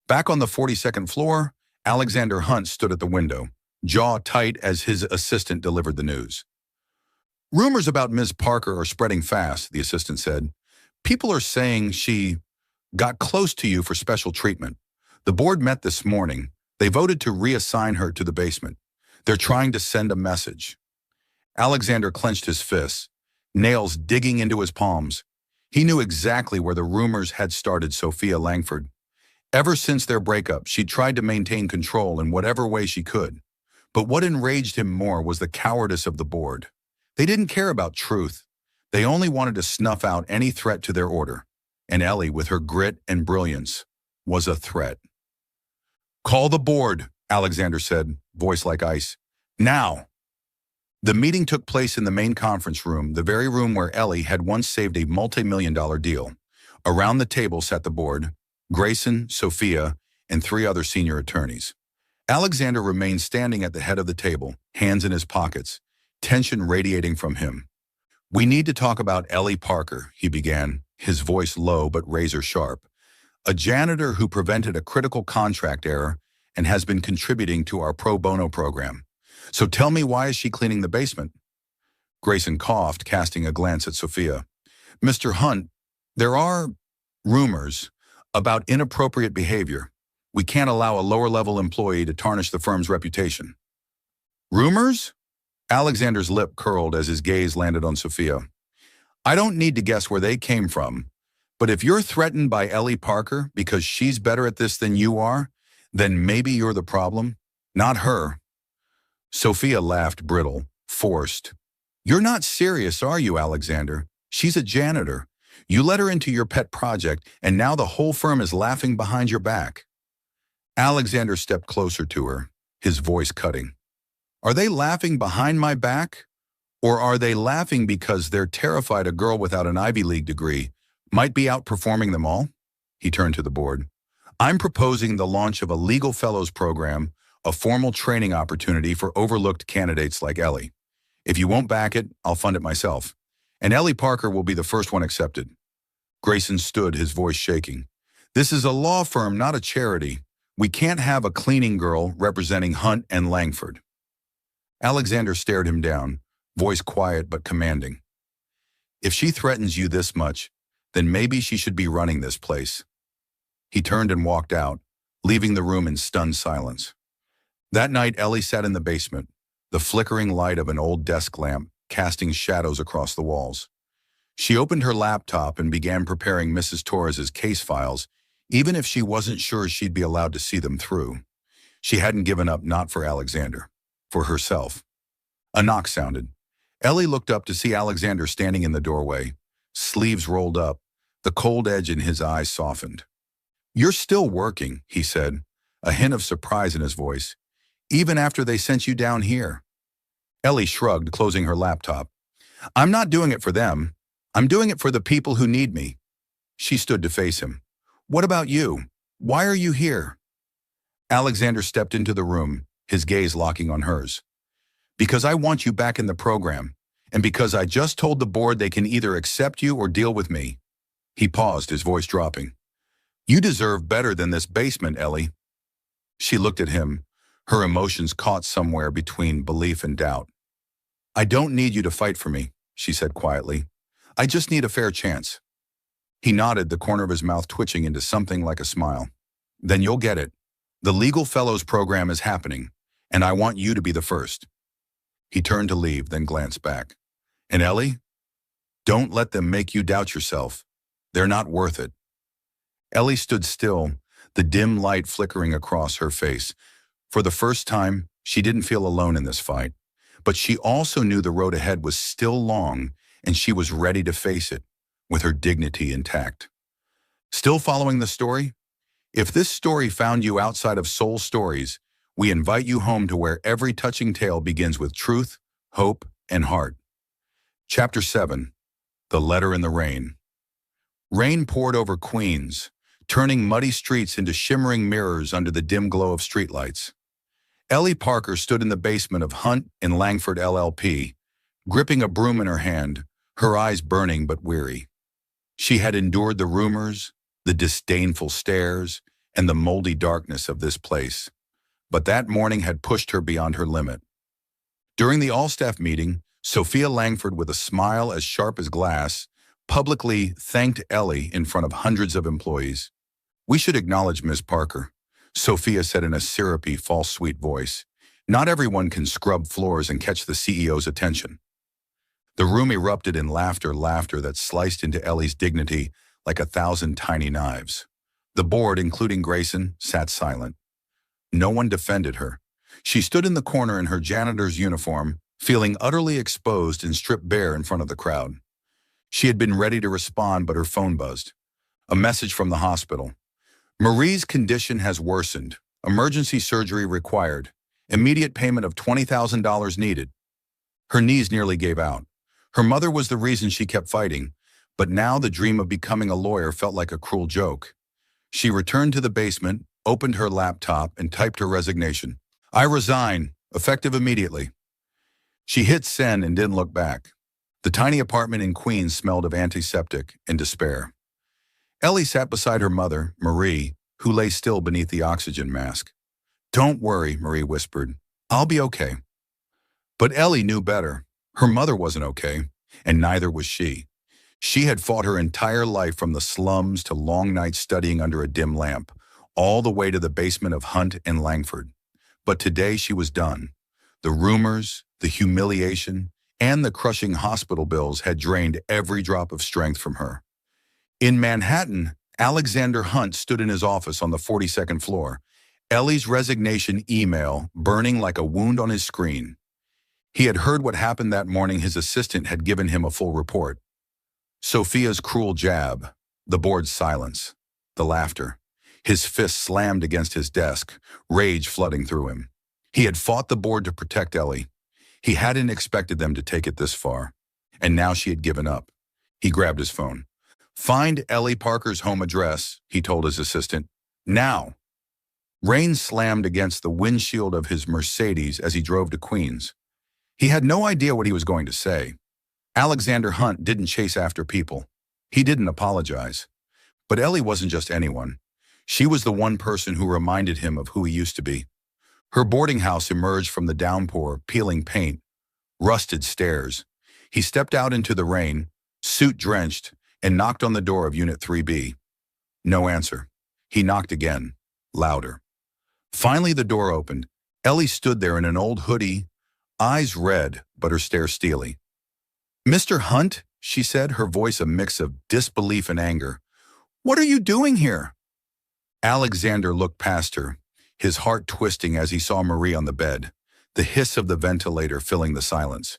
Back on the 42nd floor, Alexander Hunt stood at the window, jaw tight as his assistant delivered the news. Rumors about Ms. Parker are spreading fast, the assistant said. People are saying she got close to you for special treatment. The board met this morning. They voted to reassign her to the basement. They're trying to send a message. Alexander clenched his fists, nails digging into his palms. He knew exactly where the rumors had started Sophia Langford. Ever since their breakup, she tried to maintain control in whatever way she could. But what enraged him more was the cowardice of the board. They didn't care about truth. They only wanted to snuff out any threat to their order. And Ellie, with her grit and brilliance, was a threat. "Call the board," Alexander said, voice like ice. "Now!" The meeting took place in the main conference room, the very room where Ellie had once saved a multi-million-dollar deal. Around the table sat the board, Grayson, Sophia, and 3 other senior attorneys. Alexander remained standing at the head of the table, hands in his pockets, tension radiating from him. "We need to talk about Ellie Parker," he began, his voice low but razor-sharp. "A janitor who prevented a critical contract error and has been contributing to our pro bono program. So tell me, why is she cleaning the basement?" Grayson coughed, casting a glance at Sophia. "Mr. Hunt, there are rumors about inappropriate behavior. We can't allow a lower-level employee to tarnish the firm's reputation." "Rumors?" Alexander's lip curled as his gaze landed on Sophia. "I don't need to guess where they came from, but if you're threatened by Ellie Parker because she's better at this than you are, then maybe you're the problem, not her." Sophia laughed brittle, forced. "You're not serious, are you, Alexander? She's a janitor. You let her into your pet project, and now the whole firm is laughing behind your back." Alexander stepped closer to her, his voice cutting. "Are they laughing behind my back? Or are they laughing because they're terrified a girl without an Ivy League degree might be outperforming them all?" He turned to the board. "I'm proposing the launch of a Legal Fellows program, a formal training opportunity for overlooked candidates like Ellie. If you won't back it, I'll fund it myself. And Ellie Parker will be the first one accepted." Grayson stood, his voice shaking. "This is a law firm, not a charity. We can't have a cleaning girl representing Hunt and Langford." Alexander stared him down, voice quiet but commanding. "If she threatens you this much, then maybe she should be running this place." He turned and walked out, leaving the room in stunned silence. That night, Ellie sat in the basement, the flickering light of an old desk lamp casting shadows across the walls. She opened her laptop and began preparing Mrs. Torres's case files, even if she wasn't sure she'd be allowed to see them through. She hadn't given up, not for Alexander, for herself. A knock sounded. Ellie looked up to see Alexander standing in the doorway, sleeves rolled up, the cold edge in his eyes softened. "You're still working," he said, a hint of surprise in his voice, "even after they sent you down here." Ellie shrugged, closing her laptop. "I'm not doing it for them. I'm doing it for the people who need me." She stood to face him. "What about you? Why are you here?" Alexander stepped into the room, his gaze locking on hers. "Because I want you back in the program, and because I just told the board they can either accept you or deal with me." He paused, his voice dropping. "You deserve better than this basement, Ellie." She looked at him, her emotions caught somewhere between belief and doubt. "I don't need you to fight for me," she said quietly. "I just need a fair chance." He nodded, the corner of his mouth twitching into something like a smile. "Then you'll get it. The Legal Fellows program is happening, and I want you to be the first." He turned to leave, then glanced back. "And Ellie, Don't let them make you doubt yourself. They're not worth it. Ellie stood still, the dim light flickering across her face. For the first time, she didn't feel alone in this fight. But she also knew the road ahead was still long, and she was ready to face it, with her dignity intact. Still following the story? If this story found you outside of Soul Stories, we invite you home to where every touching tale begins with truth, hope, and heart. Chapter 7. The Letter in the Rain. Rain poured over Queens, turning muddy streets into shimmering mirrors under the dim glow of streetlights. Ellie Parker stood in the basement of Hunt and Langford LLP, gripping a broom in her hand, her eyes burning but weary. She had endured the rumors, the disdainful stares, and the moldy darkness of this place. But that morning had pushed her beyond her limit. During the all-staff meeting, Sophia Langford, with a smile as sharp as glass, publicly thanked Ellie in front of hundreds of employees. "We should acknowledge Ms. Parker," Sophia said in a syrupy, false sweet voice. "Not everyone can scrub floors and catch the CEO's attention." The room erupted in laughter that sliced into Ellie's dignity like 1,000 tiny knives. The board, including Grayson, sat silent. No one defended her. She stood in the corner in her janitor's uniform, feeling utterly exposed and stripped bare in front of the crowd. She had been ready to respond, but her phone buzzed. A message from the hospital. "Marie's condition has worsened. Emergency surgery required. Immediate payment of $20,000 needed." Her knees nearly gave out. Her mother was the reason she kept fighting, but now the dream of becoming a lawyer felt like a cruel joke. She returned to the basement, opened her laptop, and typed her resignation. "I resign, effective immediately." She hit send and didn't look back. The tiny apartment in Queens smelled of antiseptic and despair. Ellie sat beside her mother, Marie, who lay still beneath the oxygen mask. "Don't worry," Marie whispered. "I'll be okay." But Ellie knew better. Her mother wasn't okay, and neither was she. She had fought her entire life from the slums to long nights studying under a dim lamp, all the way to the basement of Hunt and Langford. But today she was done. The rumors, the humiliation, and the crushing hospital bills had drained every drop of strength from her. In Manhattan, Alexander Hunt stood in his office on the 42nd floor, Ellie's resignation email burning like a wound on his screen. He had heard what happened that morning. His assistant had given him a full report. Sophia's cruel jab, the board's silence, the laughter. His fist slammed against his desk, rage flooding through him. He had fought the board to protect Ellie. He hadn't expected them to take it this far. And now she had given up. He grabbed his phone. "Find Ellie Parker's home address," he told his assistant. "Now." Rain slammed against the windshield of his Mercedes as he drove to Queens. He had no idea what he was going to say. Alexander Hunt didn't chase after people. He didn't apologize. But Ellie wasn't just anyone. She was the one person who reminded him of who he used to be. Her boarding house emerged from the downpour, peeling paint, rusted stairs. He stepped out into the rain, suit drenched, and knocked on the door of Unit 3B. No answer. He knocked again, louder. Finally, the door opened. Ellie stood there in an old hoodie, eyes red, but her stare steely. "Mr. Hunt," she said, her voice a mix of disbelief and anger. "What are you doing here?" Alexander looked past her, his heart twisting as he saw Marie on the bed, the hiss of the ventilator filling the silence.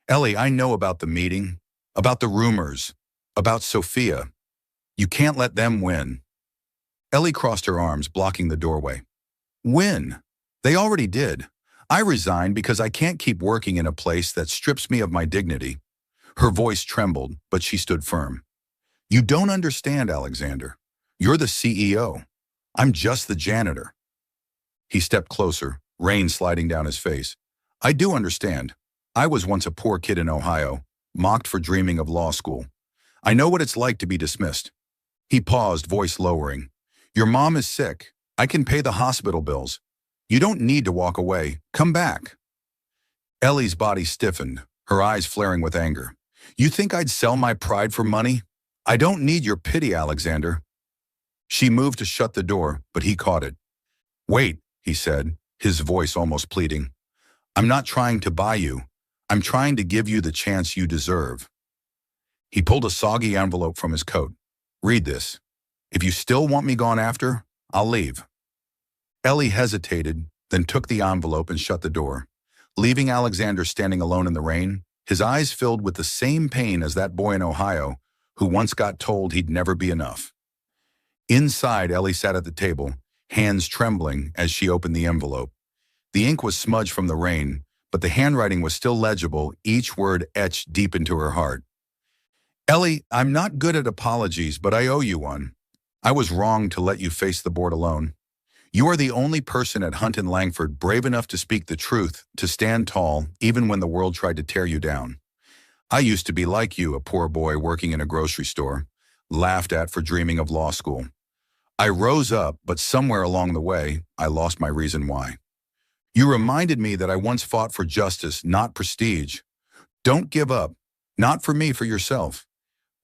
"Ellie, I know about the meeting, about the rumors, about Sophia. You can't let them win." Ellie crossed her arms, blocking the doorway. "Win? They already did. I resigned because I can't keep working in a place that strips me of my dignity." Her voice trembled, but she stood firm. "You don't understand, Alexander. You're the CEO. I'm just the janitor." He stepped closer, rain sliding down his face. "I do understand. I was once a poor kid in Ohio, mocked for dreaming of law school. I know what it's like to be dismissed." He paused, voice lowering. "Your mom is sick. I can pay the hospital bills. You don't need to walk away. Come back." Ellie's body stiffened, her eyes flaring with anger. "You think I'd sell my pride for money? I don't need your pity, Alexander." She moved to shut the door, but he caught it. "Wait," he said, his voice almost pleading. "I'm not trying to buy you. I'm trying to give you the chance you deserve." He pulled a soggy envelope from his coat. "Read this. If you still want me gone after, I'll leave." Ellie hesitated, then took the envelope and shut the door, leaving Alexander standing alone in the rain, his eyes filled with the same pain as that boy in Ohio who once got told he'd never be enough. Inside, Ellie sat at the table, hands trembling as she opened the envelope. The ink was smudged from the rain, but the handwriting was still legible, each word etched deep into her heart. "Ellie, I'm not good at apologies, but I owe you one. I was wrong to let you face the board alone. You are the only person at Hunt and Langford brave enough to speak the truth, to stand tall, even when the world tried to tear you down. I used to be like you, a poor boy working in a grocery store, laughed at for dreaming of law school. I rose up, but somewhere along the way, I lost my reason why. You reminded me that I once fought for justice, not prestige. Don't give up. Not for me, for yourself.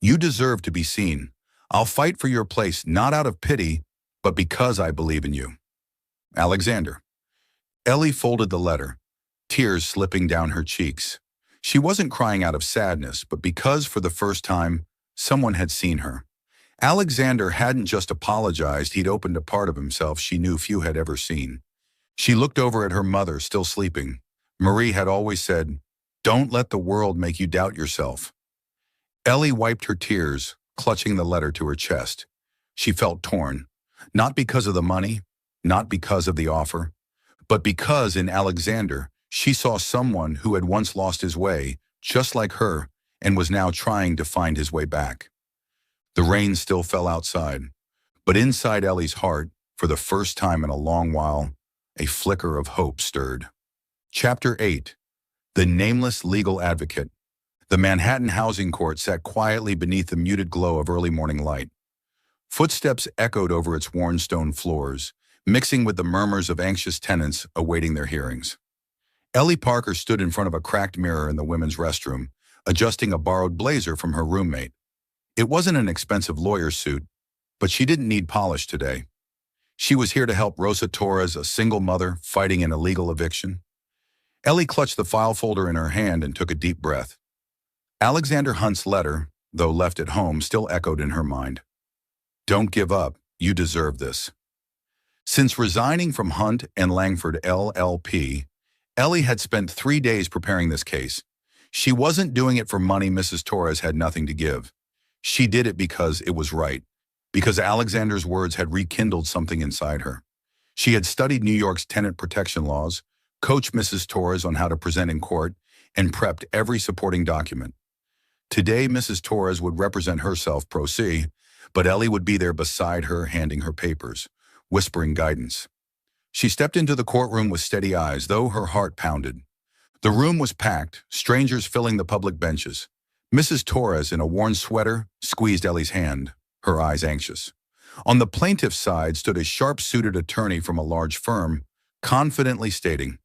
You deserve to be seen. I'll fight for your place, not out of pity, but because I believe in you. Alexander." Ellie folded the letter, tears slipping down her cheeks. She wasn't crying out of sadness, but because for the first time, someone had seen her. Alexander hadn't just apologized, he'd opened a part of himself she knew few had ever seen. She looked over at her mother, still sleeping. Marie had always said, "Don't let the world make you doubt yourself." Ellie wiped her tears, clutching the letter to her chest. She felt torn, not because of the money, not because of the offer, but because in Alexander, she saw someone who had once lost his way, just like her, and was now trying to find his way back. The rain still fell outside, but inside Ellie's heart, for the first time in a long while, a flicker of hope stirred. Chapter 8. The Nameless Legal Advocate. The Manhattan Housing Court sat quietly beneath the muted glow of early morning light. Footsteps echoed over its worn stone floors, mixing with the murmurs of anxious tenants awaiting their hearings. Ellie Parker stood in front of a cracked mirror in the women's restroom, adjusting a borrowed blazer from her roommate. It wasn't an expensive lawyer's suit, but she didn't need polish today. She was here to help Rosa Torres, a single mother fighting an illegal eviction. Ellie clutched the file folder in her hand and took a deep breath. Alexander Hunt's letter, though left at home, still echoed in her mind. "Don't give up. You deserve this." Since resigning from Hunt and Langford LLP, Ellie had spent 3 days preparing this case. She wasn't doing it for money. Mrs. Torres had nothing to give. She did it because it was right, because Alexander's words had rekindled something inside her. She had studied New York's tenant protection laws, coached Mrs. Torres on how to present in court, and prepped every supporting document. Today, Mrs. Torres would represent herself pro se, but Ellie would be there beside her, handing her papers, whispering guidance. She stepped into the courtroom with steady eyes, though her heart pounded. The room was packed, strangers filling the public benches. Mrs. Torres, in a worn sweater, squeezed Ellie's hand, her eyes anxious. On the plaintiff's side stood a sharp-suited attorney from a large firm, confidently stating,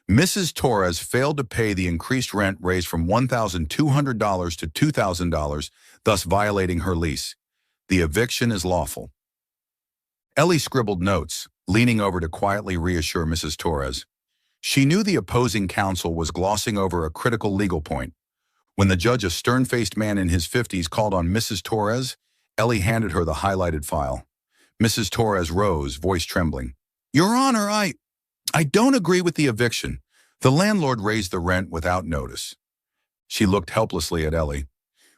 "Mrs. Torres failed to pay the increased rent raised from $1,200 to $2,000, thus violating her lease. The eviction is lawful." Ellie scribbled notes, leaning over to quietly reassure Mrs. Torres. She knew the opposing counsel was glossing over a critical legal point. When the judge, a stern-faced man in his 50s, called on Mrs. Torres, Ellie handed her the highlighted file. Mrs. Torres rose, voice trembling. "Your Honor, I don't agree with the eviction. The landlord raised the rent without notice." She looked helplessly at Ellie.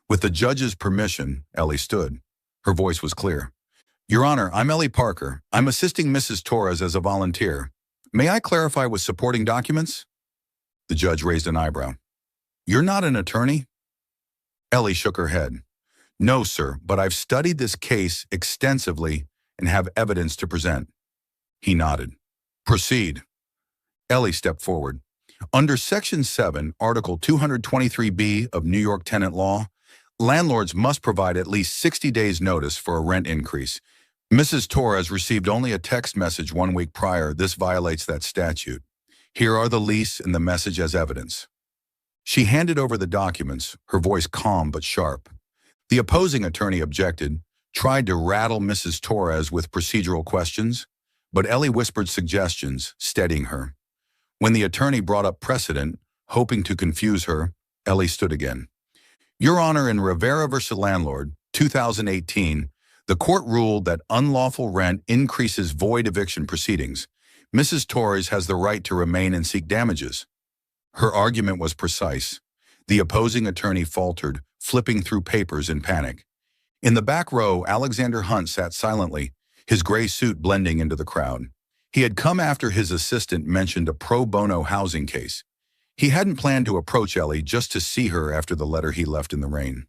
With the judge's permission, Ellie stood. Her voice was clear. "Your Honor, I'm Ellie Parker. I'm assisting Mrs. Torres as a volunteer. May I clarify with supporting documents?" The judge raised an eyebrow. "You're not an attorney?" Ellie shook her head. "No, sir, but I've studied this case extensively and have evidence to present." He nodded. "Proceed." Ellie stepped forward. Under Section 7, Article 223B of New York tenant law, landlords must provide at least 60 days' notice for a rent increase. Mrs. Torres received only a text message 1 week prior. This violates that statute. Here are the lease and the message as evidence. She handed over the documents, her voice calm but sharp. The opposing attorney objected, tried to rattle Mrs. Torres with procedural questions, but Ellie whispered suggestions, steadying her. When the attorney brought up precedent, hoping to confuse her, Ellie stood again. Your Honor, in Rivera v. Landlord, 2018, the court ruled that unlawful rent increases void eviction proceedings. Mrs. Torres has the right to remain and seek damages. Her argument was precise. The opposing attorney faltered, flipping through papers in panic. In the back row, Alexander Hunt sat silently, his gray suit blending into the crowd. He had come after his assistant mentioned a pro bono housing case. He hadn't planned to approach Ellie just to see her after the letter he left in the rain.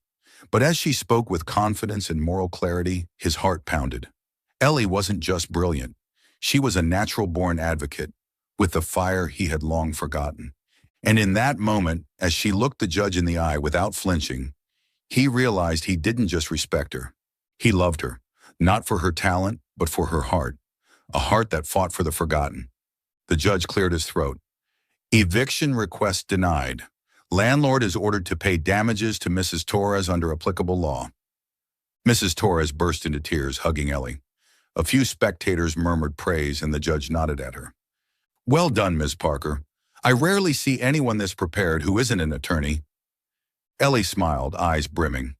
But as she spoke with confidence and moral clarity, his heart pounded. Ellie wasn't just brilliant. She was a natural-born advocate, with the fire he had long forgotten. And in that moment, as she looked the judge in the eye without flinching, he realized he didn't just respect her. He loved her, not for her talent, but for her heart, a heart that fought for the forgotten. The judge cleared his throat. Eviction request denied. Landlord is ordered to pay damages to Mrs. Torres under applicable law. Mrs. Torres burst into tears, hugging Ellie. A few spectators murmured praise, and the judge nodded at her. Well done, Ms. Parker. I rarely see anyone this prepared who isn't an attorney. Ellie smiled, eyes brimming.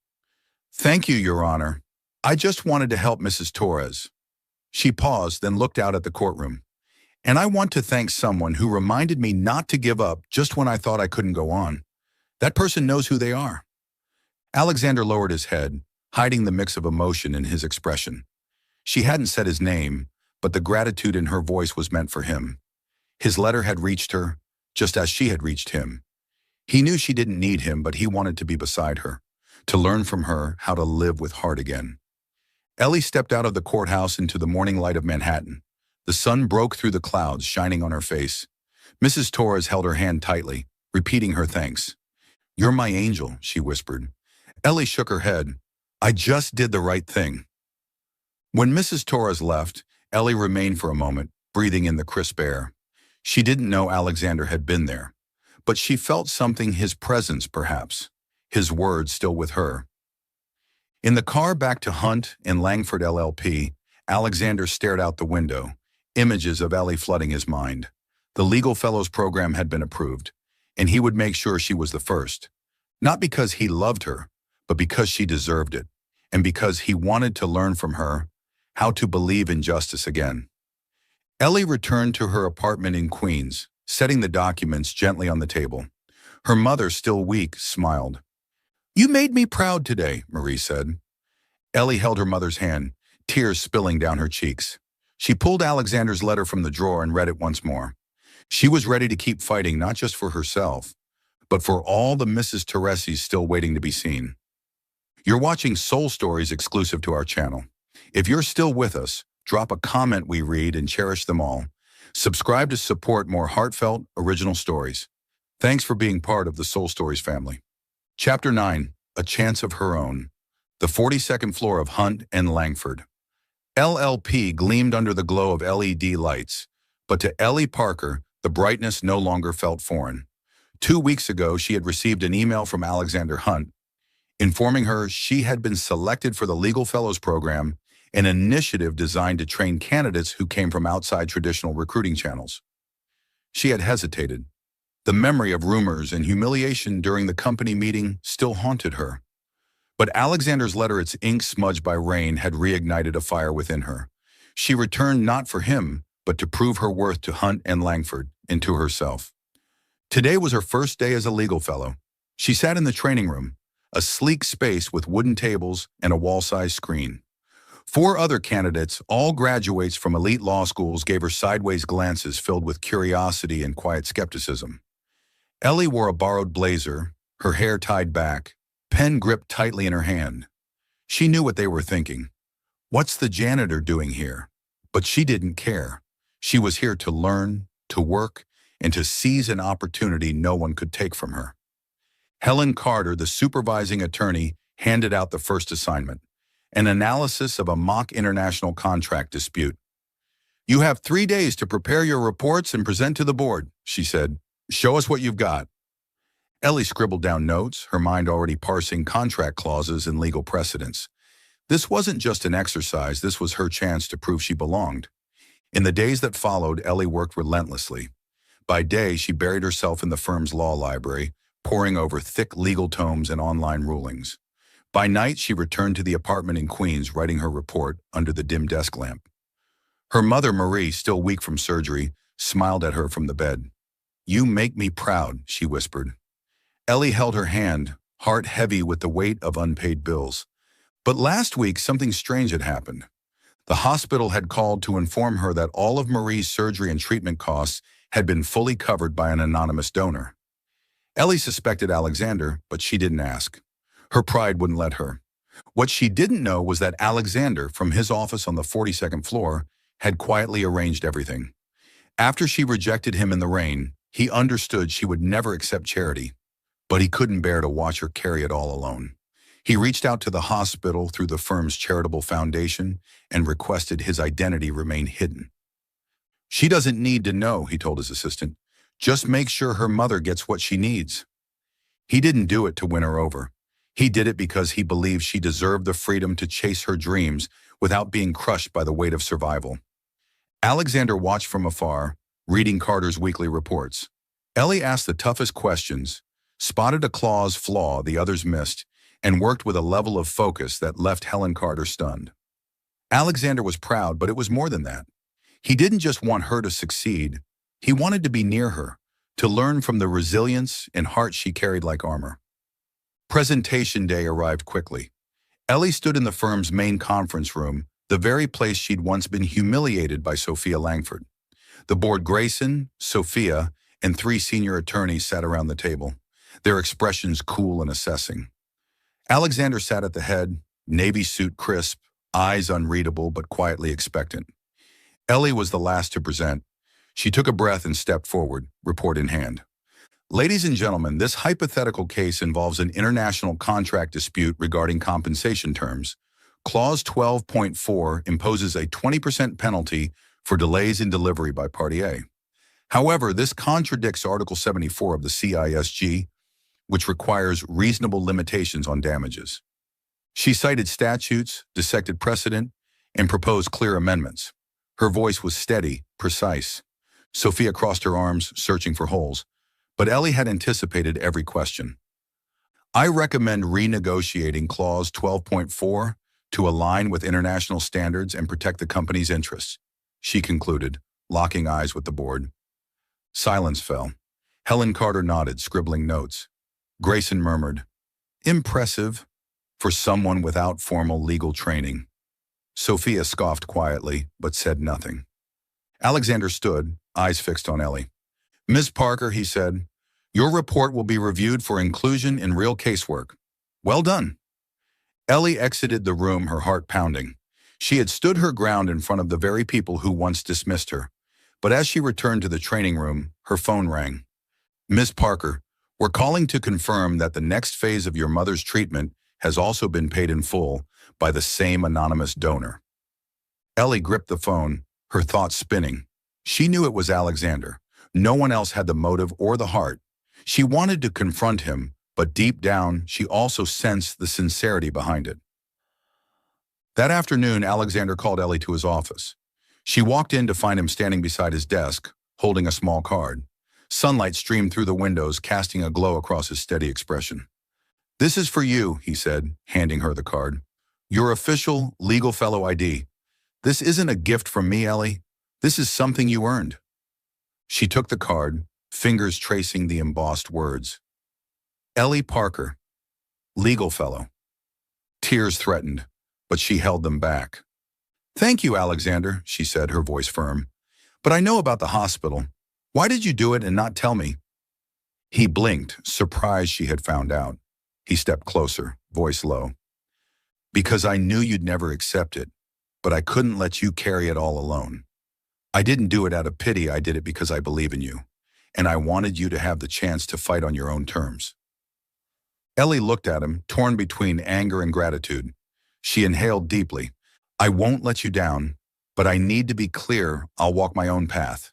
Thank you, Your Honor. I just wanted to help Mrs. Torres. She paused, then looked out at the courtroom. And I want to thank someone who reminded me not to give up just when I thought I couldn't go on. That person knows who they are. Alexander lowered his head, hiding the mix of emotion in his expression. She hadn't said his name, but the gratitude in her voice was meant for him. His letter had reached her, just as she had reached him. He knew she didn't need him, but he wanted to be beside her, to learn from her how to live with heart again. Ellie stepped out of the courthouse into the morning light of Manhattan. The sun broke through the clouds, shining on her face. Mrs. Torres held her hand tightly, repeating her thanks. You're my angel, she whispered. Ellie shook her head. I just did the right thing. When Mrs. Torres left, Ellie remained for a moment, breathing in the crisp air. She didn't know Alexander had been there, but she felt something, his presence perhaps, his words still with her. In the car back to Hunt and Langford LLP, Alexander stared out the window, images of Ellie flooding his mind. The Legal Fellows program had been approved, and he would make sure she was the first. Not because he loved her, but because she deserved it, and because he wanted to learn from her how to believe in justice again. Ellie returned to her apartment in Queens, setting the documents gently on the table. Her mother, still weak, smiled. You made me proud today, Marie said. Ellie held her mother's hand, tears spilling down her cheeks. She pulled Alexander's letter from the drawer and read it once more. She was ready to keep fighting, not just for herself, but for all the Mrs. Torreses still waiting to be seen. You're watching Soul Stories exclusive to our channel. If you're still with us, drop a comment. We read and cherish them all. Subscribe to support more heartfelt, original stories. Thanks for being part of the Soul Stories family. Chapter 9, A Chance of Her Own. The 42nd floor of Hunt and Langford. LLP gleamed under the glow of LED lights, but to Ellie Parker, the brightness no longer felt foreign. 2 weeks ago, she had received an email from Alexander Hunt, informing her she had been selected for the Legal Fellows Program, an initiative designed to train candidates who came from outside traditional recruiting channels. She had hesitated. The memory of rumors and humiliation during the company meeting still haunted her. But Alexander's letter, its ink smudged by rain, had reignited a fire within her. She returned not for him, but to prove her worth to Hunt and Langford and to herself. Today was her first day as a legal fellow. She sat in the training room, a sleek space with wooden tables and a wall-sized screen. 4 other candidates, all graduates from elite law schools, gave her sideways glances filled with curiosity and quiet skepticism. Ellie wore a borrowed blazer, her hair tied back, pen gripped tightly in her hand. She knew what they were thinking. What's the janitor doing here? But she didn't care. She was here to learn, to work, and to seize an opportunity no one could take from her. Helen Carter, the supervising attorney, handed out the first assignment, an analysis of a mock international contract dispute. You have 3 days to prepare your reports and present to the board, she said. Show us what you've got. Ellie scribbled down notes, her mind already parsing contract clauses and legal precedents. This wasn't just an exercise, this was her chance to prove she belonged. In the days that followed, Ellie worked relentlessly. By day, she buried herself in the firm's law library, poring over thick legal tomes and online rulings. By night, she returned to the apartment in Queens, writing her report under the dim desk lamp. Her mother, Marie, still weak from surgery, smiled at her from the bed. "You make me proud," she whispered. Ellie held her hand, heart heavy with the weight of unpaid bills. But last week, something strange had happened. The hospital had called to inform her that all of Marie's surgery and treatment costs had been fully covered by an anonymous donor. Ellie suspected Alexander, but she didn't ask. Her pride wouldn't let her. What she didn't know was that Alexander, from his office on the 42nd floor, had quietly arranged everything. After she rejected him in the rain, he understood she would never accept charity, but he couldn't bear to watch her carry it all alone. He reached out to the hospital through the firm's charitable foundation and requested his identity remain hidden. "She doesn't need to know," he told his assistant. "Just make sure her mother gets what she needs." He didn't do it to win her over. He did it because he believed she deserved the freedom to chase her dreams without being crushed by the weight of survival. Alexander watched from afar, reading Carter's weekly reports. Ellie asked the toughest questions, spotted a clause flaw the others missed, and worked with a level of focus that left Helen Carter stunned. Alexander was proud, but it was more than that. He didn't just want her to succeed. He wanted to be near her, to learn from the resilience and heart she carried like armor. Presentation day arrived quickly. Ellie stood in the firm's main conference room, the very place she'd once been humiliated by Sophia Langford. The board, Grayson, Sophia, and 3 senior attorneys sat around the table, their expressions cool and assessing. Alexander sat at the head, navy suit crisp, eyes unreadable but quietly expectant. Ellie was the last to present. She took a breath and stepped forward, report in hand. "Ladies and gentlemen, this hypothetical case involves an international contract dispute regarding compensation terms. Clause 12.4 imposes a 20% penalty for delays in delivery by Party A. However, this contradicts Article 74 of the CISG, which requires reasonable limitations on damages." She cited statutes, dissected precedent, and proposed clear amendments. Her voice was steady, precise. Sophia crossed her arms, searching for holes, but Ellie had anticipated every question. "I recommend renegotiating Clause 12.4 to align with international standards and protect the company's interests," she concluded, locking eyes with the board. Silence fell. Helen Carter nodded, scribbling notes. Grayson murmured, "Impressive for someone without formal legal training." Sophia scoffed quietly, but said nothing. Alexander stood, eyes fixed on Ellie. "Ms. Parker," he said, "your report will be reviewed for inclusion in real casework. Well done." Ellie exited the room, her heart pounding. She had stood her ground in front of the very people who once dismissed her. But as she returned to the training room, her phone rang. "Ms. Parker, we're calling to confirm that the next phase of your mother's treatment has also been paid in full by the same anonymous donor." Ellie gripped the phone, her thoughts spinning. She knew it was Alexander. No one else had the motive or the heart. She wanted to confront him, but deep down, she also sensed the sincerity behind it. That afternoon, Alexander called Ellie to his office. She walked in to find him standing beside his desk, holding a small card. Sunlight streamed through the windows, casting a glow across his steady expression. "This is for you," he said, handing her the card. "Your official legal fellow ID. This isn't a gift from me, Ellie. This is something you earned." She took the card, fingers tracing the embossed words. Ellie Parker, legal fellow. Tears threatened, but she held them back. "Thank you, Alexander," she said, her voice firm. "But I know about the hospital. Why did you do it and not tell me?" He blinked, surprised she had found out. He stepped closer, voice low. "Because I knew you'd never accept it, but I couldn't let you carry it all alone. I didn't do it out of pity, I did it because I believe in you, and I wanted you to have the chance to fight on your own terms." Ellie looked at him, torn between anger and gratitude. She inhaled deeply. "I won't let you down, but I need to be clear I'll walk my own path.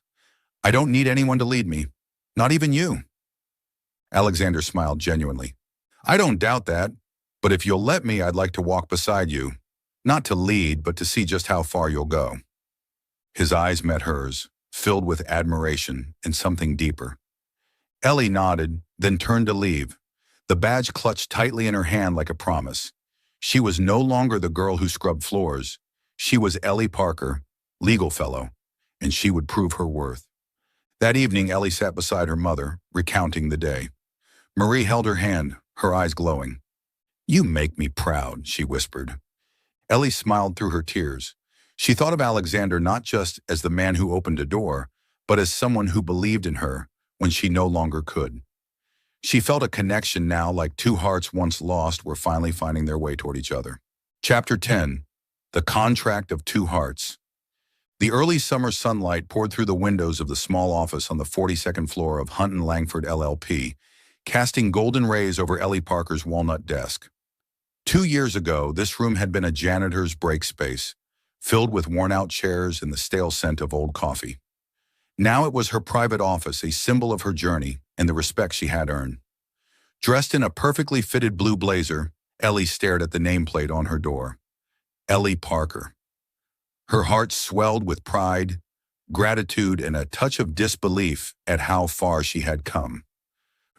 I don't need anyone to lead me, not even you." Alexander smiled genuinely. "I don't doubt that, but if you'll let me, I'd like to walk beside you, not to lead, but to see just how far you'll go." His eyes met hers, filled with admiration and something deeper. Ellie nodded, then turned to leave, the badge clutched tightly in her hand like a promise. She was no longer the girl who scrubbed floors. She was Ellie Parker, legal fellow, and she would prove her worth. That evening, Ellie sat beside her mother, recounting the day. Marie held her hand, her eyes glowing. "You make me proud," she whispered. Ellie smiled through her tears. She thought of Alexander not just as the man who opened a door, but as someone who believed in her when she no longer could. She felt a connection now, like two hearts once lost were finally finding their way toward each other. Chapter 10. The Contract of Two Hearts. The early summer sunlight poured through the windows of the small office on the 42nd floor of Hunt & Langford LLP, casting golden rays over Ellie Parker's walnut desk. 2 years ago, this room had been a janitor's break space, filled with worn-out chairs and the stale scent of old coffee. Now it was her private office, a symbol of her journey and the respect she had earned. Dressed in a perfectly fitted blue blazer, Ellie stared at the nameplate on her door. Ellie Parker. Her heart swelled with pride, gratitude, and a touch of disbelief at how far she had come.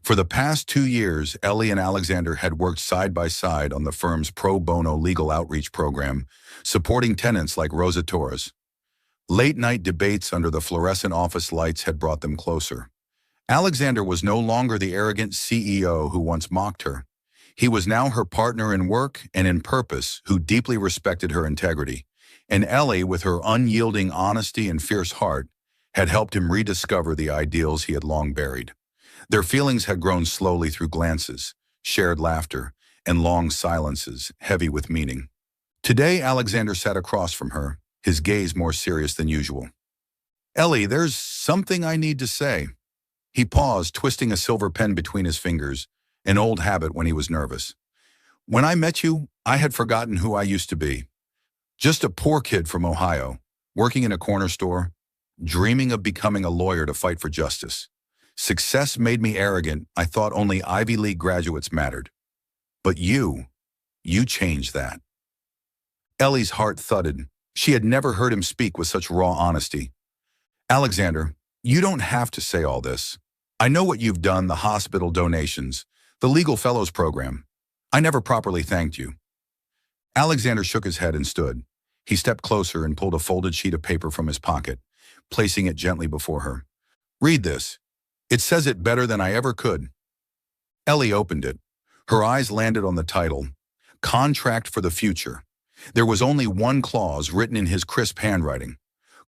For the past 2 years, Ellie and Alexander had worked side by side on the firm's pro bono legal outreach program, supporting tenants like Rosa Torres. Late-night debates under the fluorescent office lights had brought them closer. Alexander was no longer the arrogant CEO who once mocked her. He was now her partner in work and in purpose, who deeply respected her integrity. And Ellie, with her unyielding honesty and fierce heart, had helped him rediscover the ideals he had long buried. Their feelings had grown slowly through glances, shared laughter, and long silences, heavy with meaning. Today, Alexander sat across from her, his gaze more serious than usual. "Ellie, there's something I need to say." He paused, twisting a silver pen between his fingers, an old habit when he was nervous. "When I met you, I had forgotten who I used to be. Just a poor kid from Ohio, working in a corner store, dreaming of becoming a lawyer to fight for justice. Success made me arrogant. I thought only Ivy League graduates mattered. But you changed that." Ellie's heart thudded. She had never heard him speak with such raw honesty. "Alexander, you don't have to say all this. I know what you've done, the hospital donations, the Legal Fellows program. I never properly thanked you." Alexander shook his head and stood. He stepped closer and pulled a folded sheet of paper from his pocket, placing it gently before her. "Read this. It says it better than I ever could." Ellie opened it. Her eyes landed on the title, Contract for the Future. There was only one clause written in his crisp handwriting.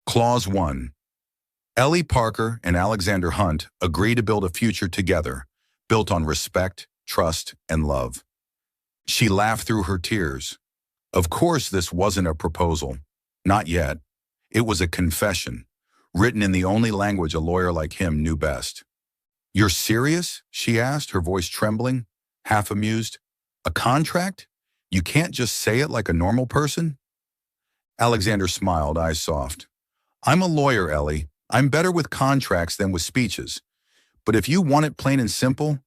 Clause 1. Ellie Parker and Alexander Hunt agree to build a future together, built on respect, trust, and love. She laughed through her tears. Of course this wasn't a proposal. Not yet. It was a confession, written in the only language a lawyer like him knew best. "You're serious?" she asked, her voice trembling, half amused. "A contract? You can't just say it like a normal person?" Alexander smiled, eyes soft. "I'm a lawyer, Ellie. I'm better with contracts than with speeches. But if you want it plain and simple,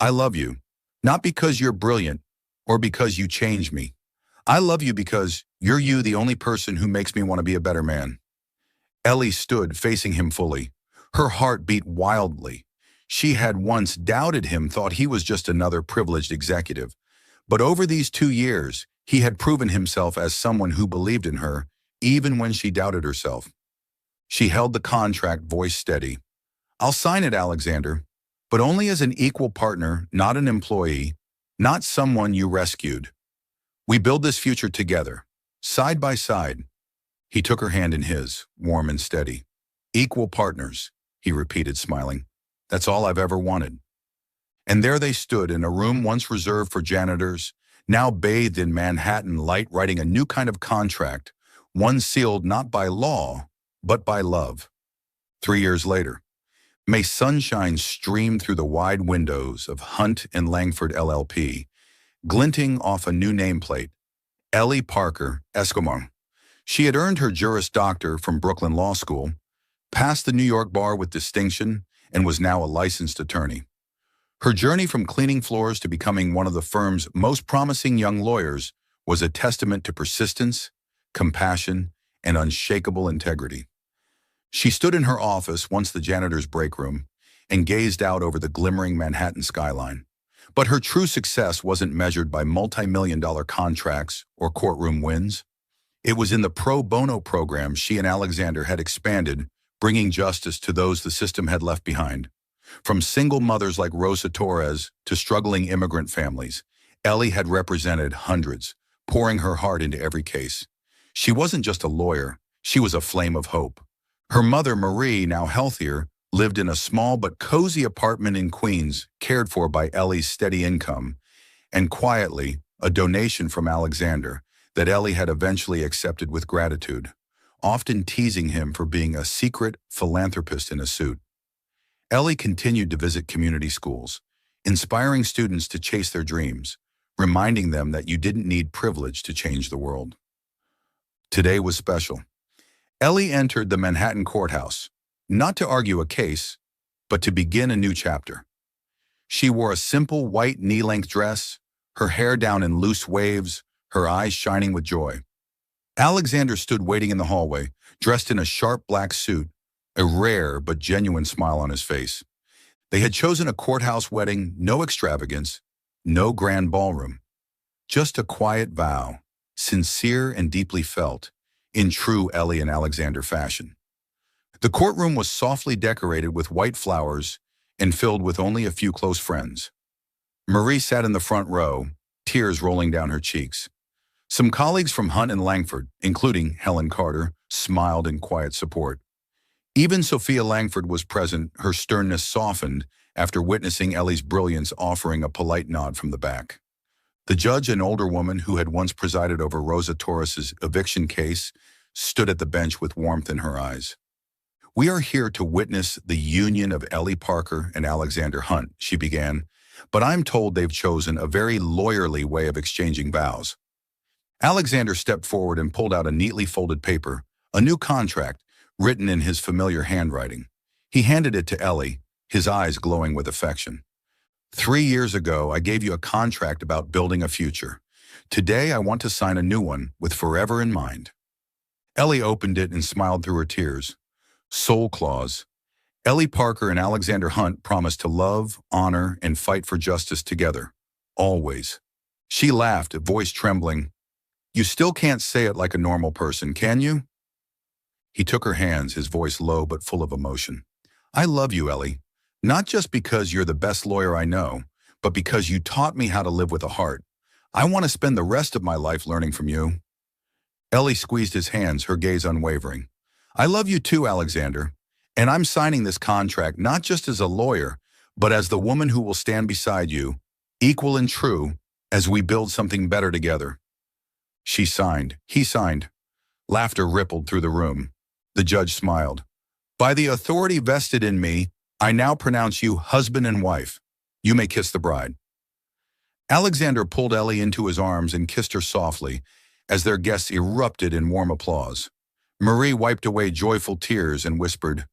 I love you. Not because you're brilliant or because you changed me. I love you because you're you, the only person who makes me want to be a better man." Ellie stood, facing him fully. Her heart beat wildly. She had once doubted him, thought he was just another privileged executive. But over these 2 years, he had proven himself as someone who believed in her, even when she doubted herself. She held the contract, voice steady. "I'll sign it, Alexander, but only as an equal partner, not an employee, not someone you rescued. We build this future together, side by side." He took her hand in his, warm and steady. "Equal partners," he repeated, smiling. "That's all I've ever wanted." And there they stood in a room once reserved for janitors, now bathed in Manhattan light, writing a new kind of contract, one sealed not by law, but by love. 3 years later, may sunshine stream through the wide windows of Hunt & Langford LLP, glinting off a new nameplate, Ellie Parker Escobar. She had earned her Juris Doctor from Brooklyn Law School, passed the New York bar with distinction, and was now a licensed attorney. Her journey from cleaning floors to becoming one of the firm's most promising young lawyers was a testament to persistence, compassion, and unshakable integrity. She stood in her office, once the janitor's break room, and gazed out over the glimmering Manhattan skyline. But her true success wasn't measured by multi-million-dollar contracts or courtroom wins. It was in the pro bono program she and Alexander had expanded, bringing justice to those the system had left behind. From single mothers like Rosa Torres to struggling immigrant families, Ellie had represented hundreds, pouring her heart into every case. She wasn't just a lawyer, she was a flame of hope. Her mother, Marie, now healthier, lived in a small but cozy apartment in Queens, cared for by Ellie's steady income, and quietly, a donation from Alexander that Ellie had eventually accepted with gratitude, often teasing him for being a secret philanthropist in a suit. Ellie continued to visit community schools, inspiring students to chase their dreams, reminding them that you didn't need privilege to change the world. Today was special. Ellie entered the Manhattan courthouse, not to argue a case, but to begin a new chapter. She wore a simple white knee-length dress, her hair down in loose waves, her eyes shining with joy. Alexander stood waiting in the hallway, dressed in a sharp black suit, a rare but genuine smile on his face. They had chosen a courthouse wedding, no extravagance, no grand ballroom. Just a quiet vow, sincere and deeply felt, in true Ellie and Alexander fashion. The courtroom was softly decorated with white flowers and filled with only a few close friends. Marie sat in the front row, tears rolling down her cheeks. Some colleagues from Hunt and Langford, including Helen Carter, smiled in quiet support. Even Sophia Langford was present, her sternness softened after witnessing Ellie's brilliance, offering a polite nod from the back. The judge, an older woman who had once presided over Rosa Torres's eviction case, stood at the bench with warmth in her eyes. "We are here to witness the union of Ellie Parker and Alexander Hunt," she began, "but I'm told they've chosen a very lawyerly way of exchanging vows." Alexander stepped forward and pulled out a neatly folded paper, a new contract, written in his familiar handwriting. He handed it to Ellie, his eyes glowing with affection. "3 years ago, I gave you a contract about building a future. Today, I want to sign a new one with forever in mind." Ellie opened it and smiled through her tears. Soul clause. Ellie Parker and Alexander Hunt promised to love, honor, and fight for justice together. Always. She laughed, voice trembling. "You still can't say it like a normal person, can you?" He took her hands, his voice low but full of emotion. "I love you, Ellie. Not just because you're the best lawyer I know, but because you taught me how to live with a heart. I want to spend the rest of my life learning from you." Ellie squeezed his hands, her gaze unwavering. "I love you too, Alexander, and I'm signing this contract not just as a lawyer, but as the woman who will stand beside you, equal and true, as we build something better together." She signed. He signed. Laughter rippled through the room. The judge smiled. "By the authority vested in me, I now pronounce you husband and wife. You may kiss the bride." Alexander pulled Ellie into his arms and kissed her softly, as their guests erupted in warm applause. Marie wiped away joyful tears and whispered,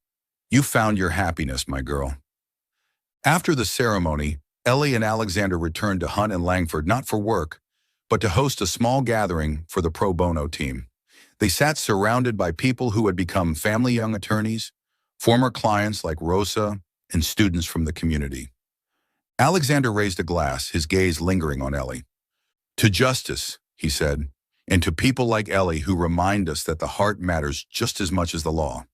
"You found your happiness, my girl." After the ceremony, Ellie and Alexander returned to Hunt and Langford not for work, but to host a small gathering for the pro bono team. They sat surrounded by people who had become family young attorneys, former clients like Rosa, and students from the community. Alexander raised a glass, his gaze lingering on Ellie. "To justice," he said, "and to people like Ellie who remind us that the heart matters just as much as the law."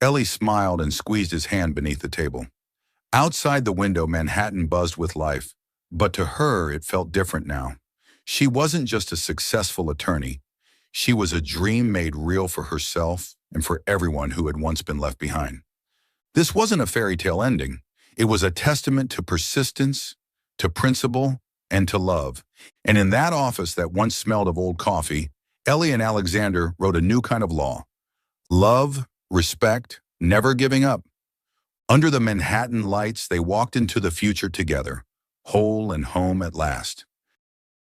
Ellie smiled and squeezed his hand beneath the table. Outside the window, Manhattan buzzed with life, but to her it felt different now. She wasn't just a successful attorney. She was a dream made real for herself and for everyone who had once been left behind. This wasn't a fairy tale ending. It was a testament to persistence, to principle, and to love. And in that office that once smelled of old coffee, Ellie and Alexander wrote a new kind of law. Love, respect, never giving up. Under the Manhattan lights, they walked into the future together, whole and home at last.